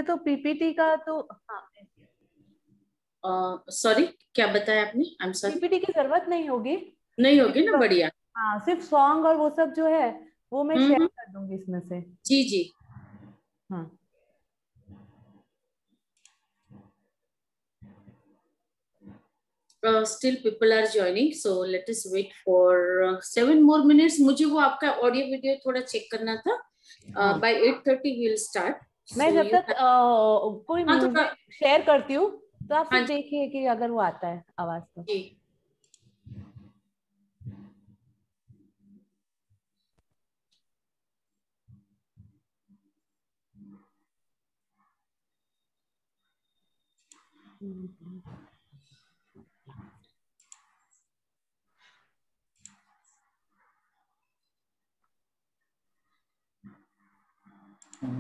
तो पीपीटी का तो सॉरी क्या बताया आपने? आई एम सॉरी। पीपीटी की जरूरत नहीं होगी। नहीं होगी ना, बढ़िया। हाँ, सिर्फ सॉन्ग और वो सब जो है वो मैं शेयर कर दूंगी इसमें से। जी जी। हाँ, still people are joining, so let us wait for 7 more minutes. मुझे वो आपका ऑडियो वीडियो थोड़ा चेक करना था। by 8:30 we'll start. मैं So जब you तक कोई हाँ थोड़ा म्यूजिक शेयर करती हूँ तो आप हाँ सिर्फ देखिए कि अगर वो आता है आवाज तो। जी।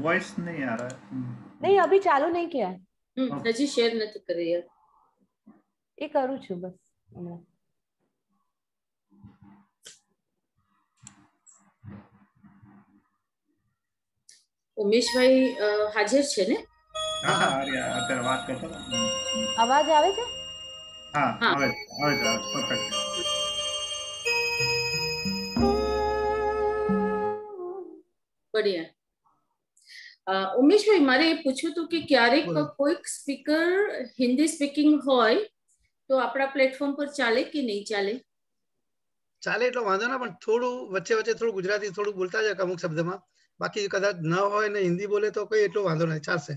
वॉइस नहीं आ रहा है। नहीं, अभी चालू नहीं किया है। હજી શેર નથી કરી યાર। એ કરું છું બસ હમણાં। ઉમેશભાઈ હાજર છે ને? હા હા અત્યારે વાત કરતો હતો। અવાજ આવે છે? હા હા આવે પરફેક્ટ। बढ़िया। ઉમેશભાઈ મારે એ પૂછવું હતું કે ક્યારેક કોઈક સ્પીકર હિન્દી સ્પીકિંગ હોય તો આપણા પ્લેટફોર્મ પર ચાલે કે નહીં ચાલે? ચાલે એટલો વાંધો ના, પણ થોડું વચ્ચે વચ્ચે થોડું ગુજરાતી થોડું બોલતા જાય અમુક શબ્દમાં, બાકી કદાચ ન હોય ને હિન્દી બોલે તો કોઈ એટલો વાંધો નહીં, ચાલશે।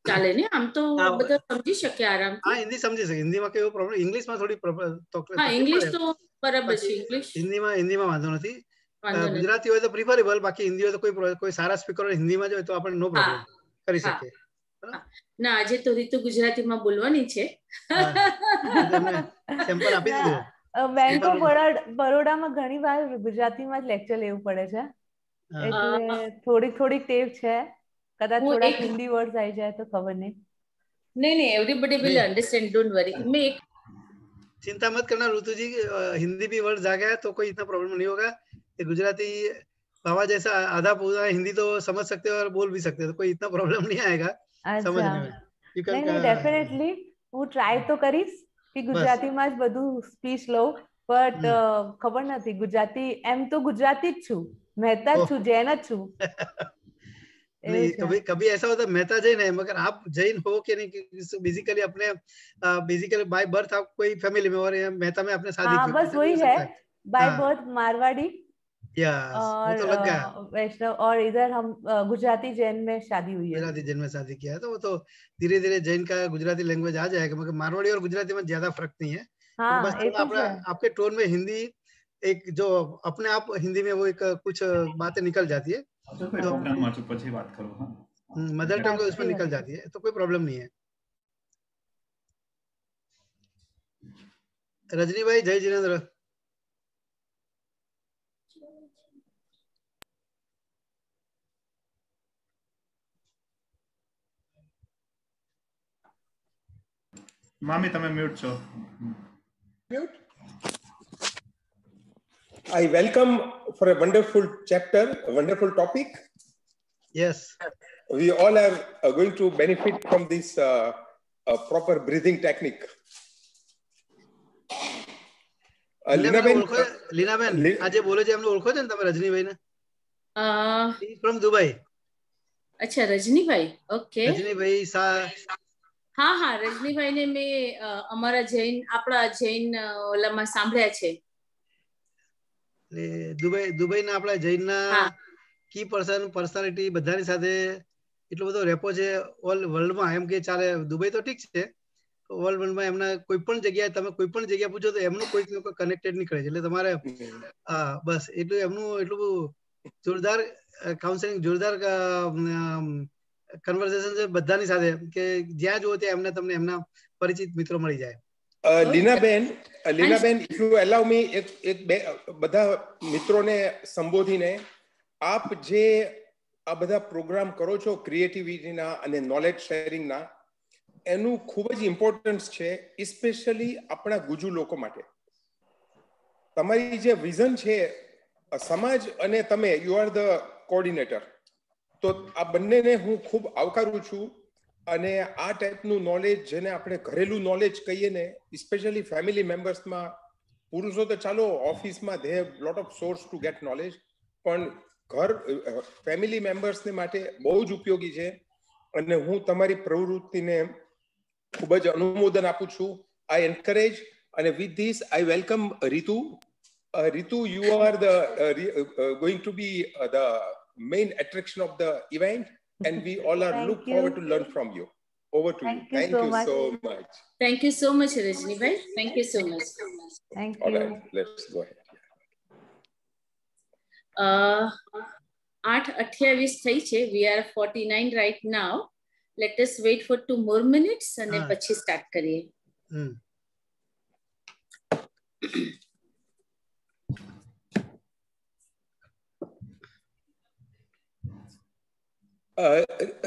ચાલે ને, આમ તો બધા સમજી શકે આરામથી। હા, હિન્દી સમજી શકે, હિન્દીમાં કેવો પ્રોબ્લેમ, ઇંગ્લિશમાં થોડી હા, તકલીફ ઇંગ્લિશ પડે, તો બરાબર છે, ઇંગ્લિશ હિન્દીમાં વાંધો નથી। વાંધો નથી। ગુજરાતી હોય તો પ્રિફરેબલ, બાકી હિન્દી હોય તો કોઈ સારા સ્પીકર હોય હિન્દીમાં જ હોય તો આપણે નો પ્રોબ્લેમ કરી શકીએ। ના, આજે તો રીતુ ગુજરાતીમાં બોલવાની છે। સેમ્પલ આપી દીધું। બેંક ઓફ બરોડામાં ઘણી વાર ગુજરાતીમાં જ લેક્ચર લેવું પડે છે, એટલે થોડીક ટેવ છે, કદાચ થોડા હિન્દી વર્ડ્સ આવી જાય તો ખબર નહીં। नहीं everybody will understand, don't worry. मैं एक चिंता मत करना ऋतु जी, हिंदी भी वर्ड आ गया तो कोई इतना प्रॉब्लम नहीं होगा। ये गुजराती बाबा जैसा आधा पूरा हिंदी तो समझ सकते हो और बोल भी सकते हो, तो कोई इतना प्रॉब्लम नहीं आएगा समझने में। नहीं, डेफिनेटली હું ટ્રાય તો કરીશ કે ગુજરાતીમાં જ બધું સ્પીચ લઉં, બટ ખબર નથી, ગુજરાતી એમ તો ગુજરાતી જ છું, મહેતા જ છું, જૈન જ છું। नहीं, कभी ऐसा होता है मेहता जैन है, मगर आप जैन हो कि नहीं, बेसिकली अपने बेसिकली बाय बर्थ आप कोई फैमिली में, और मेहता में आपने शादी की? बस वही है, बाय बर्थ मारवाड़ी और तो लग गया वैष्णव, और इधर हम गुजराती जैन में शादी हुई है। गुजराती जैन में शादी किया है, तो वो तो धीरे धीरे जैन का गुजराती लैंग्वेज आ जाएगा, मगर मारवाड़ी और गुजराती में ज्यादा फर्क नहीं है। हाँ, बस थोड़ा आपके टोन में हिंदी एक जो अपने आप हिंदी में वो एक कुछ बातें निकल जाती है, मदर टंग उसमें निकल जाती है, तो कोई प्रॉब्लम नहीं है। रजनी भाई, जय जिनेन्द्र। मामी तमे म्यूट छो। Mute. I welcome for a wonderful chapter, a wonderful topic. Yes. We all are going to benefit from this proper breathing technique. લીનાબેન આજે બોલે છે, એમને ઓળખો છો ને તમે, રજનીભાઈ ને? From Dubai. अच्छा, रजनीभाई, ओके। रजनीभाई हाँ हाँ, रजनीभाई ने मैं અમારા જૈન, આપણા જૈન ઓલામાં સાંભળ્યા છે। દુબઈના આપણા જૈનના કી પર્સનાલિટી બધાની સાથે એટલો બધો રેપો છે ઓલ વર્લ્ડમાં, એમ કે ચાલે, દુબઈ તો ઠીક છે, ઓલ વર્લ્ડમાં એમના કોઈ પણ જગ્યાએ તમે કોઈ પણ જગ્યા પૂછો તો એમનું કોઈ કનેક્ટેડ નીકળે છે, એટલે તમારે બસ એટલું એમનું એટલું જોરદાર કાઉન્સેલિંગ, જોરદાર કન્વર્સેશન છે બધાની સાથે, કે જ્યાં જુઓ ત્યાં એમને તમને એમના પરિચિત મિત્રો મળી જાય। લીનાબેન, if you allow me, એક બધા મિત્રોને સંબોધીને, આપ જે આ બધા પ્રોગ્રામ કરો છો ક્રિએટિવિટીના અને નોલેજ શેરિંગના, એનું ખૂબ જ ઇમ્પોર્ટન્સ છે, સ્પેશિયલી આપણા ગુજુ લોકો માટે। તમારી જે વિઝન છે સમાજ અને તમે, યુ આર ધ કોઓર્ડિનેટર, તો આ બંનેને હું ખૂબ આવકારું છું અને આ ટાઈપનું નોલેજ જેને આપણે ઘરેલું નોલેજ કહીએ ને, સ્પેશિયલી ફેમિલી મેમ્બર્સમાં, પુરુષો તો ચાલો ઓફિસમાં they have lot of source two gate knowledge, પણ ઘર ફેમિલી મેમ્બર્સને માટે બહુ જ ઉપયોગી છે. અને હું તમારી પ્રવૃત્તિને ખૂબ જ અનુમોદન આપું છું. આઈ એન્કરેજ, અને with this I welcome Ritu. Ritu, you are the going to be the main attraction of the event, and we all are look forward to learn from you. Over to you. Thank you so much. Thank you so much, Rajni bhai. Thank you so much. Thank All you. right, let's go ahead. 8:28 થઈ છે. We are 49 right now. Let us wait for 2 more minutes અને પછી start કરીએ.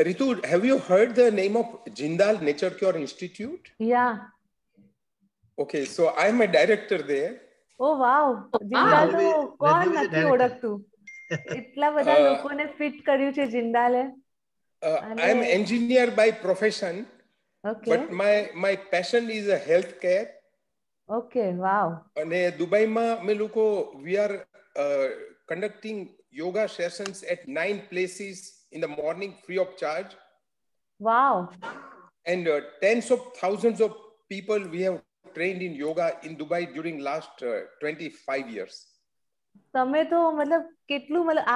Ritu, have you heard the name of Jindal Nature Cure Institute? Yeah. Okay, so I'm a director there. Oh wow. Jindal તો કોણ નથી ઓળખતું? એટલા બધા લોકોને fit કર્યું છે જિંદાલે. I'm an engineer by profession. Okay. But my passion is a healthcare. Okay, wow. અને દુબઈમાં અમે લોકો we are conducting yoga sessions at 9 places in the morning free of charge. Wow. And tens of thousands of people we have trained in yoga in Dubai during last 25 years. તમે તો મતલબ કેટલું મતલબ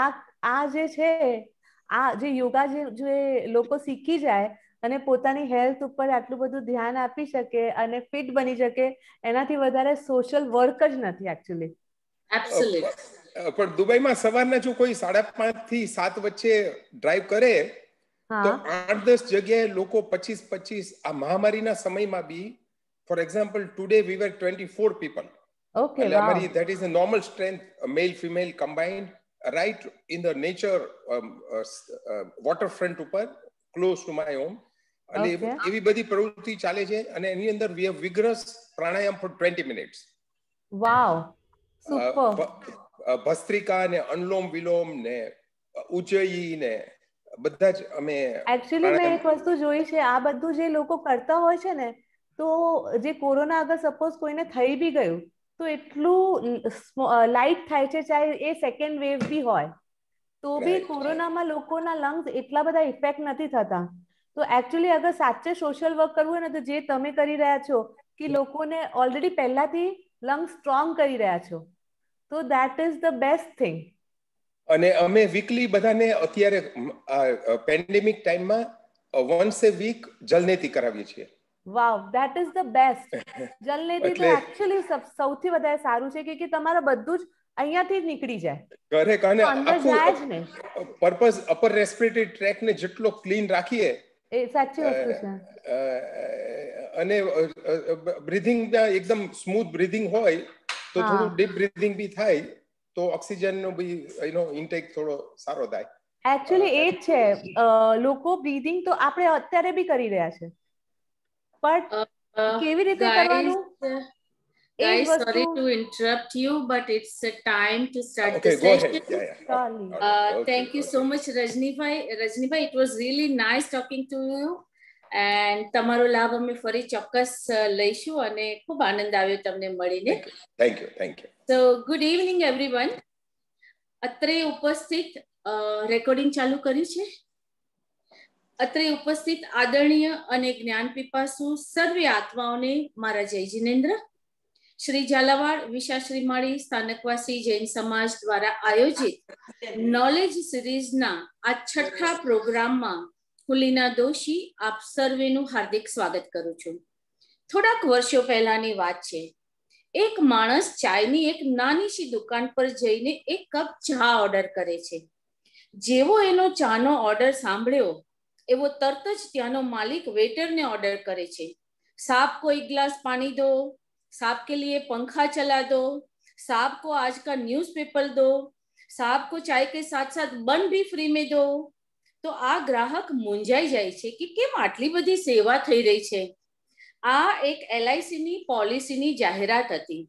આ જે છે આ જે યોગા જે લોકો શીખી જાય અને પોતાની હેલ્થ ઉપર આટલું બધું ધ્યાન આપી શકે અને ફિટ બની શકે, એનાથી વધારે સોશિયલ વર્ક જ નથી एक्चुअली. Absolutely. પણ દુબઈમાં સવારના જો કોઈ 5:30 થી 7 વચ્ચે ડ્રાઈવ કરે તો 8-10 જગ્યાએ લોકો 25 આ મહામારીના સમયમાં બી, for example today we were 24 people. Okay, એટલે wow. અમારી that is a normal strength, male female combined, right in the nature waterfront ઉપર close to my home. એટલે એવી બધી પ્રવૃત્તિ ચાલે છે. અને એની અંદર we have vigorous pranayam for 20 minutes. Wow. Super. ભસ્ત્રિકા ને અનુલોમ વિલોમ ને ઉજ્જયી ને બધા જ અમે एक्चुअली મેં એક વસ્તુ જોઈ છે, આ બધું જે લોકો કરતા હોય છે ને, તો જે કોરોના અગર સપોઝ કોઈને થઈ બી ગયું તો એટલું લાઇટ થાય છે, ચાહે એ સેકન્ડ વેવ બી હોય તો બી કોરોનામાં લોકોના લંગ્સ એટલા બધા ઇફેક્ટ નથી થતા. તો एक्चुअली અગર સાચે સોશિયલ વર્ક કરવું હોય ને, તો જે તમે કરી રહ્યા છો કે લોકોને ઓલરેડી પહેલાથી લંગ્સ સ્ટ્રોંગ કરી રહ્યા છો, તો that is the best thing. અને અમે વીકલી બધાને અત્યારે પેન્ડેમિક ટાઈમમાં once a week જલનેતિ કરાવીએ છીએ. વાવ, ધેટ ઇઝ ધ બેસ્ટ. જલનેતિ તો एक्चुअली સૌથી વધારે સારું છે કે તમારા બધું જ અહીંયાથી જ નીકળી જાય. ઘરે કાને અંદર જાય જ ને. પર્પઝ અપર રેસ્પિરેટરી ટ્રેક ને જેટલો ક્લીન રાખીએ એ સાચી વસ્તુ છે. અને બ્રીથિંગ એકદમ સ્મૂથ બ્રીથિંગ હોય તો થોડું ડીપ બ્રીથિંગ બી થાય તો ઓક્સિજન નો બી ઇન્ટેક થોડો સારો થાય. एक्चुअली એ જ છે, લોકો બ્રીથિંગ તો આપણે અત્યારે બી કરી રહ્યા છે, બટ કેવી રીતે કરવાનું? Guys, sorry to interrupt you, but it's a time to start okay, the session. Go ahead. Sorry. Thank you so much, Rajni bhai. Rajni bhai, it was really nice talking to you. And તમારો લાભ અમે ફરી ચોક્કસ લઈશું અને ખૂબ આનંદ આવ્યો તમને મળીને. Thank you. So good evening everyone. અત્રે ઉપસ્થિત રેકોર્ડિંગ ચાલુ કર્યું છે. અત્રે ઉપસ્થિત આદરણીય અને જ્ઞાન પીપાસુ સર્વે આત્માઓને મારા જય જિનેન્દ્ર. શ્રી ઝાલાવાડ વિશાશ્રીમાળી સ્થાનકવાસી જૈન સમાજ દ્વારા આયોજિત નોલેજ સિરીઝના આ છઠ્ઠા પ્રોગ્રામમાં હું લીના દોશી આપ સર્વેનું હાર્દિક સ્વાગત કરું છું. થોડાક વર્ષો પહેલાની વાત છે. એક માણસ ચાયની એક નાની सी દુકાન પર જઈને એક કપ ચા ઓર્ડર કરે છે. જેવો એનો ચાનો ઓર્ડર સાંભળ્યો એવો તરત જ ત્યાંનો માલિક વેટરને ઓર્ડર કરે છે, સાहब को एक गिलास पानी दो, साहब के लिए पंखा चला दो, साहब को आज का न्यूज़पेपर दो, साहब को चाय के साथ साथ बन भी फ्री में दो. तो आ ग्राहक મૂંઝાઈ જાય છે કે કેમ આટલી બધી સેવા થઈ રહી છે. આ એક LIC ની પોલિસીની જાહેરાત હતી,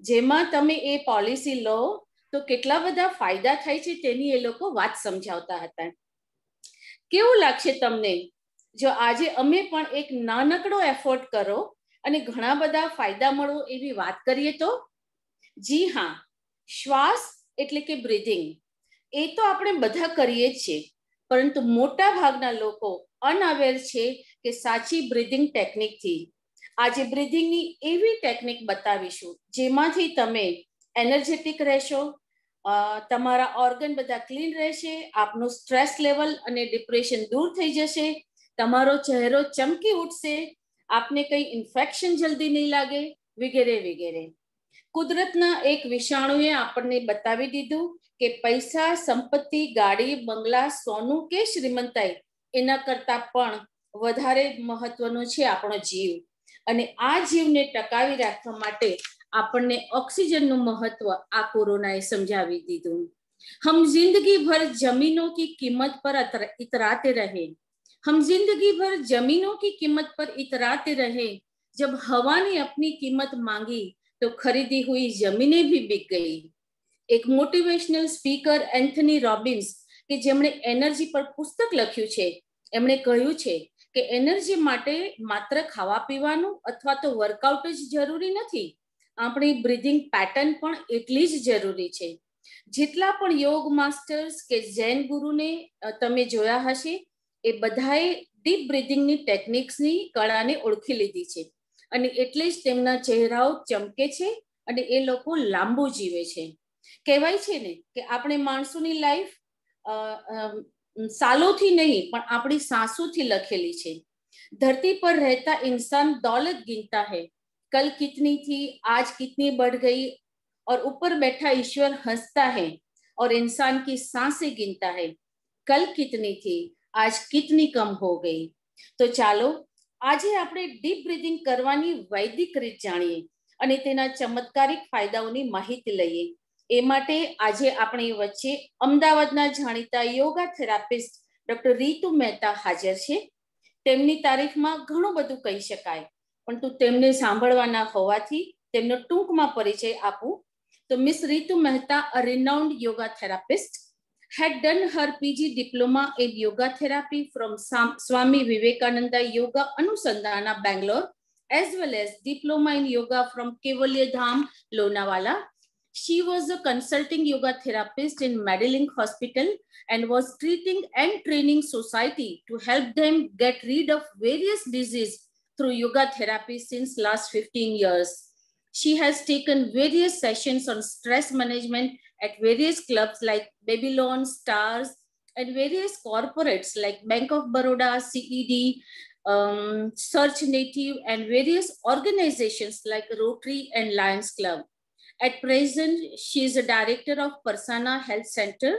જેમાં તમે એ પોલિસી લો તો કેટલા બધા ફાયદા થાય છે તેની એ લોકો વાત સમજાવતા હતા. કેવું લાગશે તમને જો આજે અમે પણ એક નાનકડો એફર્ટ કરો અને ઘણા બધા ફાયદા મળો એવી વાત કરીએ તો જી હા, શ્વાસ એટલે કે બ્રીધિંગ એ તો આપણે બધા કરીએ જ છીએ, પરંતુ મોટા ભાગના લોકો અનઅવેર છે કે સાચી બ્રીધિંગ ટેકનિકથી. આજે બ્રીધિંગની એવી ટેકનિક બતાવીશું જેમાંથી તમે એનર્જેટિક રહેશો, તમારા ઓર્ગન બધા ક્લીન રહેશે, આપનું સ્ટ્રેસ લેવલ અને ડિપ્રેશન દૂર થઈ જશે, તમારો ચહેરો ચમકી ઉઠશે, આપને કંઈ ઇન્ફેક્શન જલ્દી નહીં લાગે, વગેરે વગેરે. કુદરતના એક વિષાણુએ આપણને બતાવી દીધું કે પૈસા, સંપત્તિ, ગાડી, બંગલા, સોનું કે શ્રીમંતાઈ એના કરતા પણ વધારે મહત્વનો છે આપણો જીવ. અને આ જીવને ટકાવી રાખવા માટે આપણને ઓક્સિજનનું મહત્વ આ કોરોનાએ સમજાવી દીધું. હમ જિંદગી ભર જમીનों की कीमत पर इतराते रहे, हम जिंदगी भर जमीनों की कीमत पर इतराते रहे, जब हवा ने अपनी कीमत मांगी तो खरीदी हुई जमीनें भी बिक गई. એક મોટિવેશનલ સ્પીકર એન્થની રોબિન્સ કે જેમણે એનર્જી પર પુસ્તક લખ્યું છે, એમણે કહ્યું છે કે એનર્જી માટે માત્ર ખાવા પીવાનું અથવા તો વર્કઆઉટ જ જરૂરી નથી, આપણી બ્રીધિંગ પેટર્ન પણ એટલી જ જરૂરી છે. જેટલા પણ યોગ માસ્ટર્સ કે જૈન ગુરુને તમે જોયા હશે એ બધાએ ડીપ બ્રીધિંગની ટેકનિક્સની કળાને ઓળખી લીધી છે અને એટલે જ તેમના ચહેરાઓ ચમકે છે અને એ લોકો લાંબુ જીવે છે. કહેવાય છે ને કે આપણે માણસોની લાઈફ સાલોથી નહીં પણ આપણી सांसों લખેલી છે. धरती पर रहता इंसान दौलत गिनता है, कल कितनी थी, आज कितनी बढ़ गई, और ऊपर बैठा ईश्वर हंसता है और इंसान की सांसें गिनता है, कल कितनी थी, आज कितनी कम हो गई. તો ચાલો આજે આપણે ડીપ બ્રીથિંગ કરવાની વૈદિક રીત જાણીએ અને તેના ચમત્કારિક ફાયદાઓની માહિતી લઈએ. એ માટે આજે આપણી વચ્ચે અમદાવાદના જાણીતા યોગા થેરાપિસ્ટ ડોક્ટર રીતુ મહેતા હાજર છે. તેમની તારીફમાં ઘણું બધું કહી શકાય, પરંતુ તેમને સાંભળવાના હોવાથી તેમનો ટૂંકમાં પરિચય આપું તો miss Ritu Mehta, a renowned yoga therapist, had done her PG diploma in yoga therapy from Swami Vivekananda Yoga Anusandhana, Bangalore, as well as diploma in yoga from Kevalya Dham, Lonavala. She was a consulting yoga therapist in Medilink Hospital and was treating and training society to help them get rid of various diseases through yoga therapy since last 15 years. She has taken various sessions on stress management at various clubs like Babylon, Stars, and various corporates like Bank of Baroda, CED, Search Native, and various organizations like Rotary and Lions Club. At present, she is a director of Parsana Health Center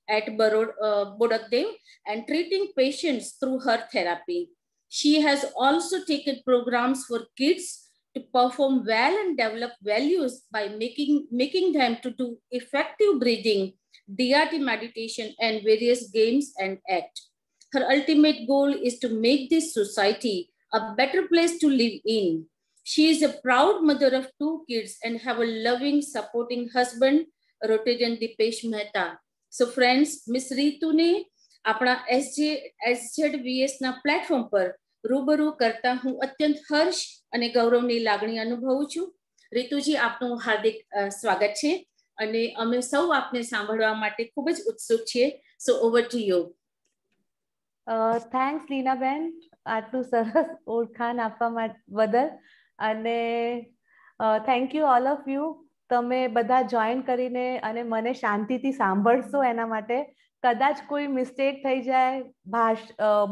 at Bodakdev and treating patients through her therapy. She has also taken programs for kids to perform well and develop values by making them to do effective breathing, DRT meditation, and various games and act. Her ultimate goal is to make this society a better place to live in. She is a proud mother of 2 kids and have a loving, supporting husband, Rotarian Dipesh Mehta. So friends, Miss Ritu ne apna SZVS na platform par રૂબરૂ કરતા હું અત્યંત હર્ષ અને ગૌરવની લાગણી અનુભવું છું. રીતુજી, આપનું હાર્દિક સ્વાગત છે અને અમે સૌ આપને સાંભળવા માટે ખૂબ જ ઉત્સુક છીએ. સો ઓવર ટુ યુ. થેન્ક્સ લીનાબેન, આટલું સરસ ઓળખાણ આપવા બદલ. અને thank you all of you, તમે બધા જોઈન કરીને અને મને શાંતિથી સાંભળશો એના માટે. કદાચ કોઈ મિસ્ટેક થઈ જાય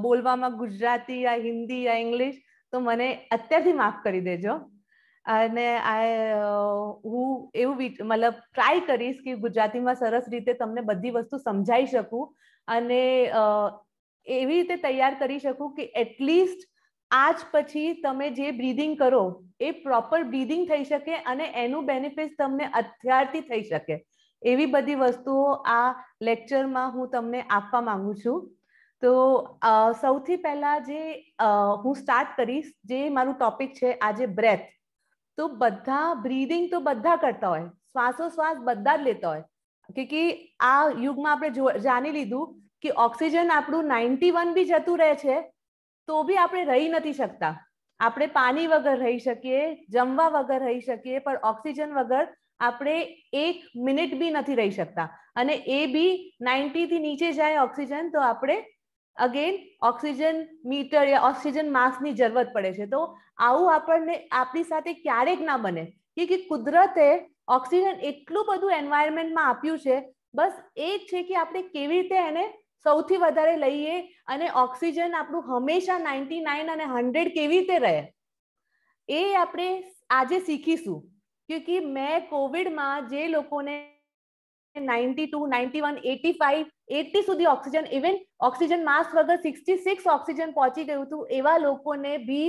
બોલવામાં, ગુજરાતી યા હિન્દી યા ઇંગ્લિશ, તો મને અત્યારથી માફ કરી દેજો. અને હું એવું મતલબ ટ્રાય કરીશ કે ગુજરાતીમાં સરસ રીતે તમને બધી વસ્તુ સમજાવી શકું અને એવી રીતે તૈયાર કરી શકું કે એટલીસ્ટ આજ પછી તમે જે બ્રીધિંગ કરો એ પ્રોપર બ્રીધિંગ થઈ શકે અને એનું બેનિફિટ તમને અત્યારથી થઈ શકે. એવી બધી વસ્તુઓ આ લેક્ચરમાં હું તમને આપવા માંગુ છું. તો સૌથી પહેલા જે હું સ્ટાર્ટ કરીશ, જે મારું ટોપિક છે આજે બ્રેથ. તો બધા બ્રીધિંગ તો બધા કરતા હોય, શ્વાસોશ્વાસ બધા જ લેતા હોય, કે આ યુગમાં આપણે જાણી લીધું કે ઓક્સિજન આપણું 91 બી જતું રહે છે તો બી આપણે રહી નથી શકતા. આપણે પાણી વગર રહી શકીએ, જમવા વગર રહી શકીએ, પણ ઓક્સિજન વગર આપણે 1 મિનિટ બી નથી રહી શકતા. અને એ બી 90 થી નીચે જાય ઓક્સિજન તો આપણે અગેન ઓક્સિજન મીટર યા ઓક્સિજન માસ્કની જરૂરત પડે છે. તો આવું આપણને આપણી સાથે ક્યારેક ના બને કે કુદરતે ઓક્સિજન એટલું બધું એન્વાયરમેન્ટમાં આપ્યું છે, બસ એ જ છે કે આપણે કેવી રીતે એને સૌથી વધારે લઈએ અને ઓક્સિજન આપણું હંમેશા 99 અને 100 કેવી રીતે રહે એ આપણે આજે શીખીશું. કે મેં કોવિડમાં જે લોકોને 92, 91, 85, 80 સુધી ઓક્સિજન, ઇવન ઓક્સિજન માસ્ક વગર 66 ઓક્સિજન પહોંચી ગયું હતું, એવા લોકોને બી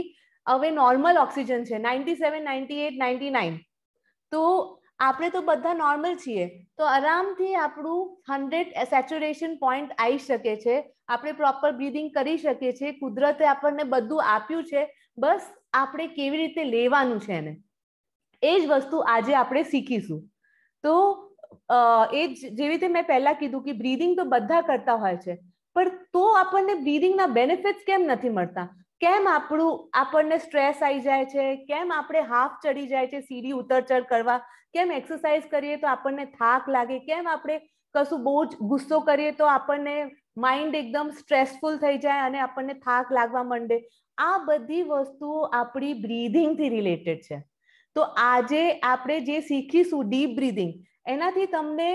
હવે નોર્મલ ઓક્સિજન છે 97, 98, 99. તો આપણે તો બધા નોર્મલ છીએ, તો આરામથી આપણું 100 સેચ્યુરેશન પોઈન્ટ આવી શકે છે. આપણે પ્રોપર બ્રીધિંગ કરી શકીએ છીએ. કુદરતે આપણને બધું આપ્યું છે, બસ આપણે કેવી રીતે લેવાનું છે એને, એ જ વસ્તુ આજે આપણે શીખીશું. તો એ જેવી રીતે મેં પહેલા કીધું કે બ્રીધિંગ તો બધા કરતા હોય છે, પણ તો આપણને બ્રીધિંગના બેનિફિટ્સ કેમ નથી મળતા? કેમ આપણને સ્ટ્રેસ આવી જાય છે? કેમ આપણે હાફ ચડી જાય છે સીડી ઉતર ચઢ કરવા? કેમ એક્સરસાઇઝ કરીએ તો આપણને થાક લાગે? કેમ આપણે કશું બહુ જ ગુસ્સો કરીએ તો આપણને માઇન્ડ એકદમ સ્ટ્રેસફુલ થઈ જાય અને આપણને થાક લાગવા માંડે? આ બધી વસ્તુઓ આપણી બ્રીધિંગથી રિલેટેડ છે. તો આજે આપણે જે શીખીશું ડીપ બ્રીધિંગ, એનાથી તમને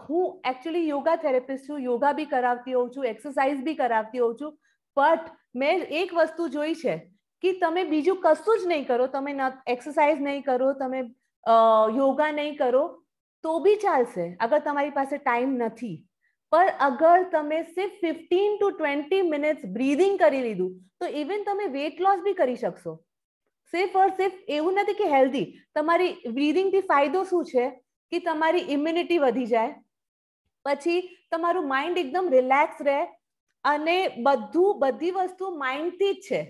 હું એકચ્યુઅલી યોગા થેરેપિસ્ટ છું, યોગા બી કરાવતી હોઉં છું, એક્સરસાઇઝ બી કરાવતી હોઉં છું, બટ મેં એક વસ્તુ જોઈ છે કે તમે બીજું કશું જ નહીં કરો, તમે એક્સરસાઇઝ નહીં કરો, તમે યોગા નહીં કરો તો બી ચાલશે અગર તમારી પાસે ટાઈમ નથી. પણ અગર તમે સિર્ફ 15 to 20 મિનિટ્સ બ્રીધિંગ કરી લીધું તો ઇવન તમે વેટ લોસ બી કરી શકશો. સિર્ફ ઓર સિર્ફ એવું નથી કે હેલ્ધી, તમારી બ્રીધિંગથી ફાયદો શું છે કે તમારી ઇમ્યુનિટી વધી જાય, પછી તમારું માઇન્ડ એકદમ રિલેક્સ રહે, અને બધી વસ્તુ માઇન્ડથી જ છે.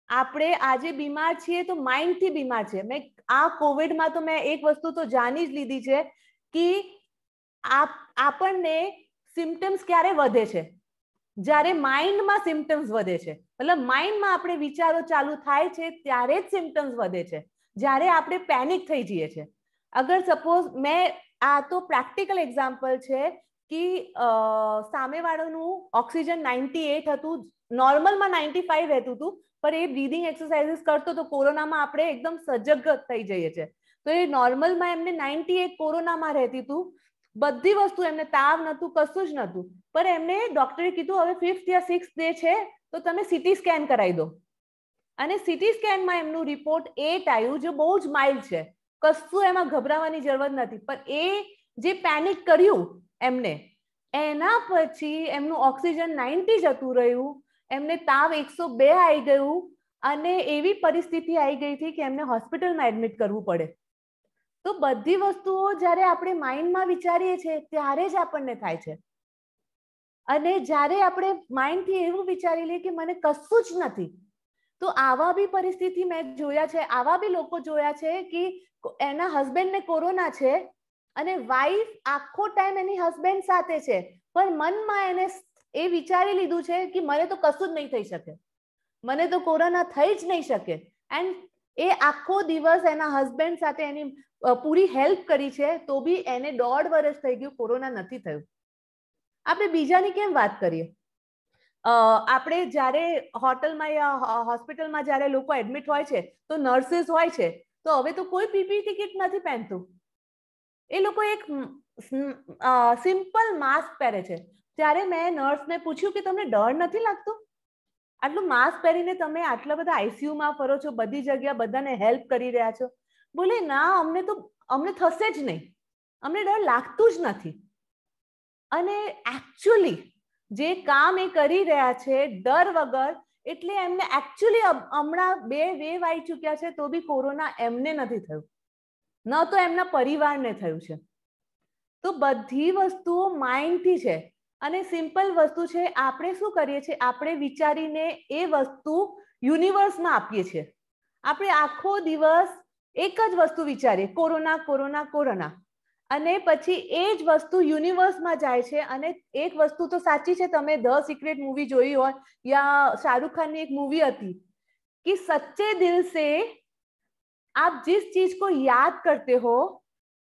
આપણે આજે બીમાર છીએ તો માઇન્ડથી બીમાર છે. મેં આ કોવિડમાં તો મેં એક વસ્તુ તો જાણી જ લીધી છે કે આપણને સિમ્ટમ્સ ક્યારે વધે છે? જ્યારે માઇન્ડમાં સિમ્ટમ્સ વધે છે. મતલબ માઇન્ડમાં આપણે વિચારો ચાલુ થાય છે ત્યારે જ સિમ્ટમ્સ વધે છે, જ્યારે આપણે પેનિક થઈ જઈએ છીએ. અગર સપોઝ આ તો પ્રેક્ટિકલ એક્ઝામ્પલ છે કે સામેવાળાનું ઓક્સિજન 98 હતું, નોર્મલમાં 95 રહેતું હતું, પણ એ બ્રીધિંગ એક્સરસાઇઝીસ કરતો તો કોરોનામાં આપણે એકદમ સજગ થઈ જઈએ છીએ. તો એ નોર્મલમાં એમને 98 કોરોનામાં રહેતી હતું, બધી વસ્તુ, એમને તાવ નતું, કશું જ નતું, પણ એમને ડોક્ટરે કીધું હવે 5th યા 6th ડે છે તો તમે સીટી સ્કેન કરાવી દો. અને સીટી સ્કેનમાં એમનું રિપોર્ટ 8 આવ્યું, જે બહુ જ માઇલ્ડ છે, કશું એમાં ગભરાવાની જરૂર નથી. પણ એ જે પેનિક કર્યું એમને, એના પછી એમનું ઓક્સિજન 90 જતું રહ્યું, એમને તાવ 102 આવી ગયું, અને એવી પરિસ્થિતિ આવી ગઈ હતી કે એમને હોસ્પિટલમાં એડમિટ કરવું પડે. તો બધી વસ્તુઓ જ્યારે આપણે માઇન્ડમાં વિચારીએ છીએ ત્યારે જ આપણને થાય છે. અને જ્યારે આપણે માઇન્ડથી એવું વિચારી લઈએ કે મને કશું જ નથી, તો આવા બી પરિસ્થિતિ મેં જોયા છે, આવા બી લોકો જોયા છે કે એના હસબન્ડને કોરોના છે અને વાઈફ આખો ટાઈમ એની હસબન્ડ સાથે છે, પણ મનમાં એને એ વિચારી લીધું છે કે મને તો કશું જ નહીં થઈ શકે, મને તો કોરોના થઈ જ નહીં શકે. એન્ડ એ આખો દિવસ એના હસબન્ડ સાથે એની પૂરી હેલ્પ કરી છે, તો બી એને 1.5 વર્ષ થઈ ગયું, કોરોના નથી થયું. આપણે બીજાની કેમ વાત કરીએ? આપણે જ્યારે હોટલમાં યા હોસ્પિટલમાં જ્યારે લોકો એડમિટ હોય છે તો નર્સિસ હોય છે, તો હવે તો કોઈ પીપીઈ કિટ નથી પહેરતું, એ લોકો એક સિમ્પલ માસ્ક પહેરે છે. ત્યારે મેં નર્સને પૂછ્યું કે તમને ડર નથી લાગતો? આટલું માસ્ક પહેરીને તમે આટલા બધા આઈસીયુમાં ફરો છો, બધી જગ્યા બધાને હેલ્પ કરી રહ્યા છો. બોલે ના, અમને થશે જ નહીં, અમને ડર લાગતું જ નથી. અને એકચ્યુઅલી જે કામ એ કરી રહ્યા છે ડર વગર, એટલે એમને એકચ્યુઅલી હમણાં 2 વેવ આવી ચૂક્યા છે તો બી કોરોના એમને નથી થયું, ન તો એમના પરિવારને થયું છે. તો બધી વસ્તુઓ માઇન્ડથી છે. અને સિમ્પલ વસ્તુ છે, આપણે શું કરીએ છીએ, આપણે વિચારીને એ વસ્તુ યુનિવર્સમાં આપીએ છીએ. આપણે આખો દિવસ એક જ વસ્તુ વિચારીએ, કોરોના કોરોના કોરોના, અને પછી એ જ વસ્તુ યુનિવર્સમાં જાય છે. અને એક વસ્તુ તો સાચી છે, તમે ધ સિક્રેટ મૂવી જોઈ હોય યા શાહरुख खान ની એક મૂવી હતી कि सच्चे दिल से आप जिस चीज को याद करते हो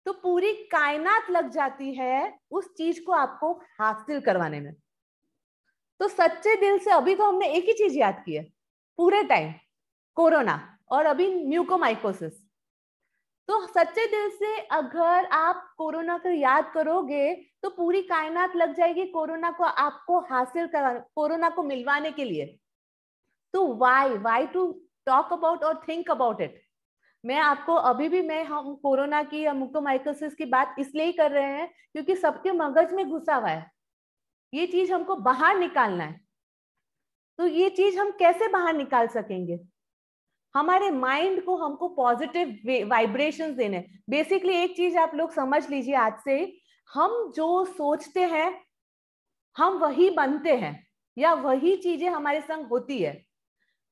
तो पूरी कायनात लग जाती है उस चीज को आपको हासिल करवाने में. तो सच्चे दिल से अभी तो हमने एक ही चीज याद की है पूरे टाइम, कोरोना और अभी म्यूकोमाइकोसिस. तो सच्चे दिल से अगर आप कोरोना को याद करोगे तो पूरी कायनात लग जाएगी कोरोना को आपको हासिल करवाने, कोरोना को मिलवाने के लिए. तो वाई टू टॉक अबाउट और थिंक अबाउट इट. मैं आपको अभी भी हम कोरोना की या म्यूकोमाइकोसिस की बात इसलिए ही कर रहे हैं क्योंकि सबके मगज में घुसा हुआ है. ये चीज हमको बाहर निकालना है. तो ये चीज हम कैसे बाहर निकाल सकेंगे? हमारे माइंड को हमको पॉजिटिव वाइब्रेशंस देने. बेसिकली एक चीज आप लोग समझ लीजिए आज से, हम जो सोचते हैं हम वही बनते हैं या वही चीजें हमारे संग होती है.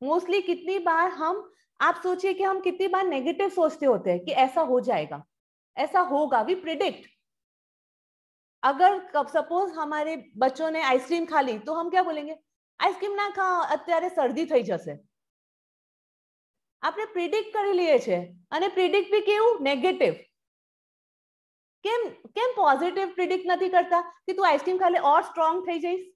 मोस्टली कितनी बार आप सोचिए कि हम कितनी बार नेगेटिव सोचते होते हैं कि ऐसा हो जाएगा, ऐसा होगा, वी प्रिडिक्ट. अगर सपोज हमारे बच्चों ने आइसक्रीम खा ली तो हम क्या बोलेंगे? आइसक्रीम ना खा, અત્યારે શરદી થઈ જશે. આપણે પ્રિડિક્ટ કરી લઈએ છે અને પ્રિડિક્ટ બી કેવું નેગેટિવ. કેમ પોઝિટિવ પ્રિડિક્ટ નથી કરતા કે તું આઈસ્ક્રીમ ખા લે ઓર સ્ટ્રોંગ થઈ જઈશ.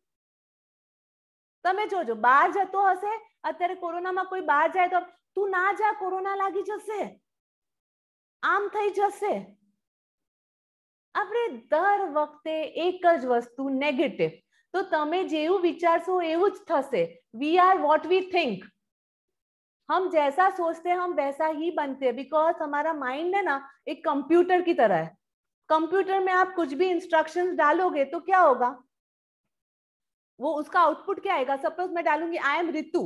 તમે જોજો બહાર જતો હશે, અત્યારે કોરોનામાં કોઈ બહાર જાય તો તું ના જા, કોરોના લાગી જશે, આમ થઈ જશે. આપણે દર વખતે એક જ વસ્તુ નેગેટિવ. તો તમે જેવું વિચારશો એવું જ થશે. We are what we think. हम जैसा सोचते हैं हम वैसा ही बनते हैं. बिकॉज हमारा माइंड है ना एक कंप्यूटर की तरह है. कंप्यूटर में आप कुछ भी इंस्ट्रक्शंस डालोगे तो क्या होगा, वो उसका आउटपुट क्या आएगा? सपोज मैं डालूंगी आई एम रितु,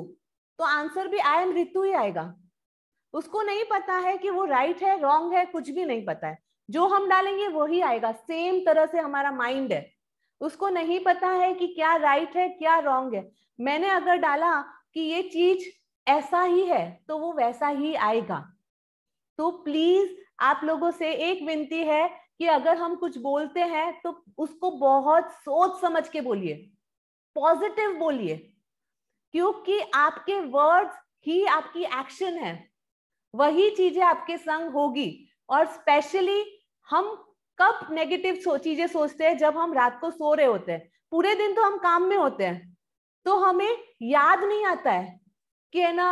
तो आंसर भी आई एम रितु ही आएगा. उसको नहीं पता है कि वो राइट है रॉन्ग है, कुछ भी नहीं पता है. जो हम डालेंगे वही आएगा. सेम तरह से हमारा माइंड है, उसको नहीं पता है कि क्या राइट है क्या रॉन्ग है. मैंने अगर डाला कि ये चीज ऐसा ही है तो वो वैसा ही आएगा. तो प्लीज आप लोगों से एक विनती है कि अगर हम कुछ बोलते हैं तो उसको बहुत सोच समझ के बोलिए, पॉजिटिव बोलिए, क्योंकि आपके वर्ड्स ही आपकी एक्शन है. वही चीजें आपके संग होगी. और स्पेशली हम कब नेगेटिव चीजें सोचते हैं? जब हम रात को सो रहे होते हैं. पूरे दिन तो हम काम में होते हैं तो हमें याद नहीं आता है कि है ना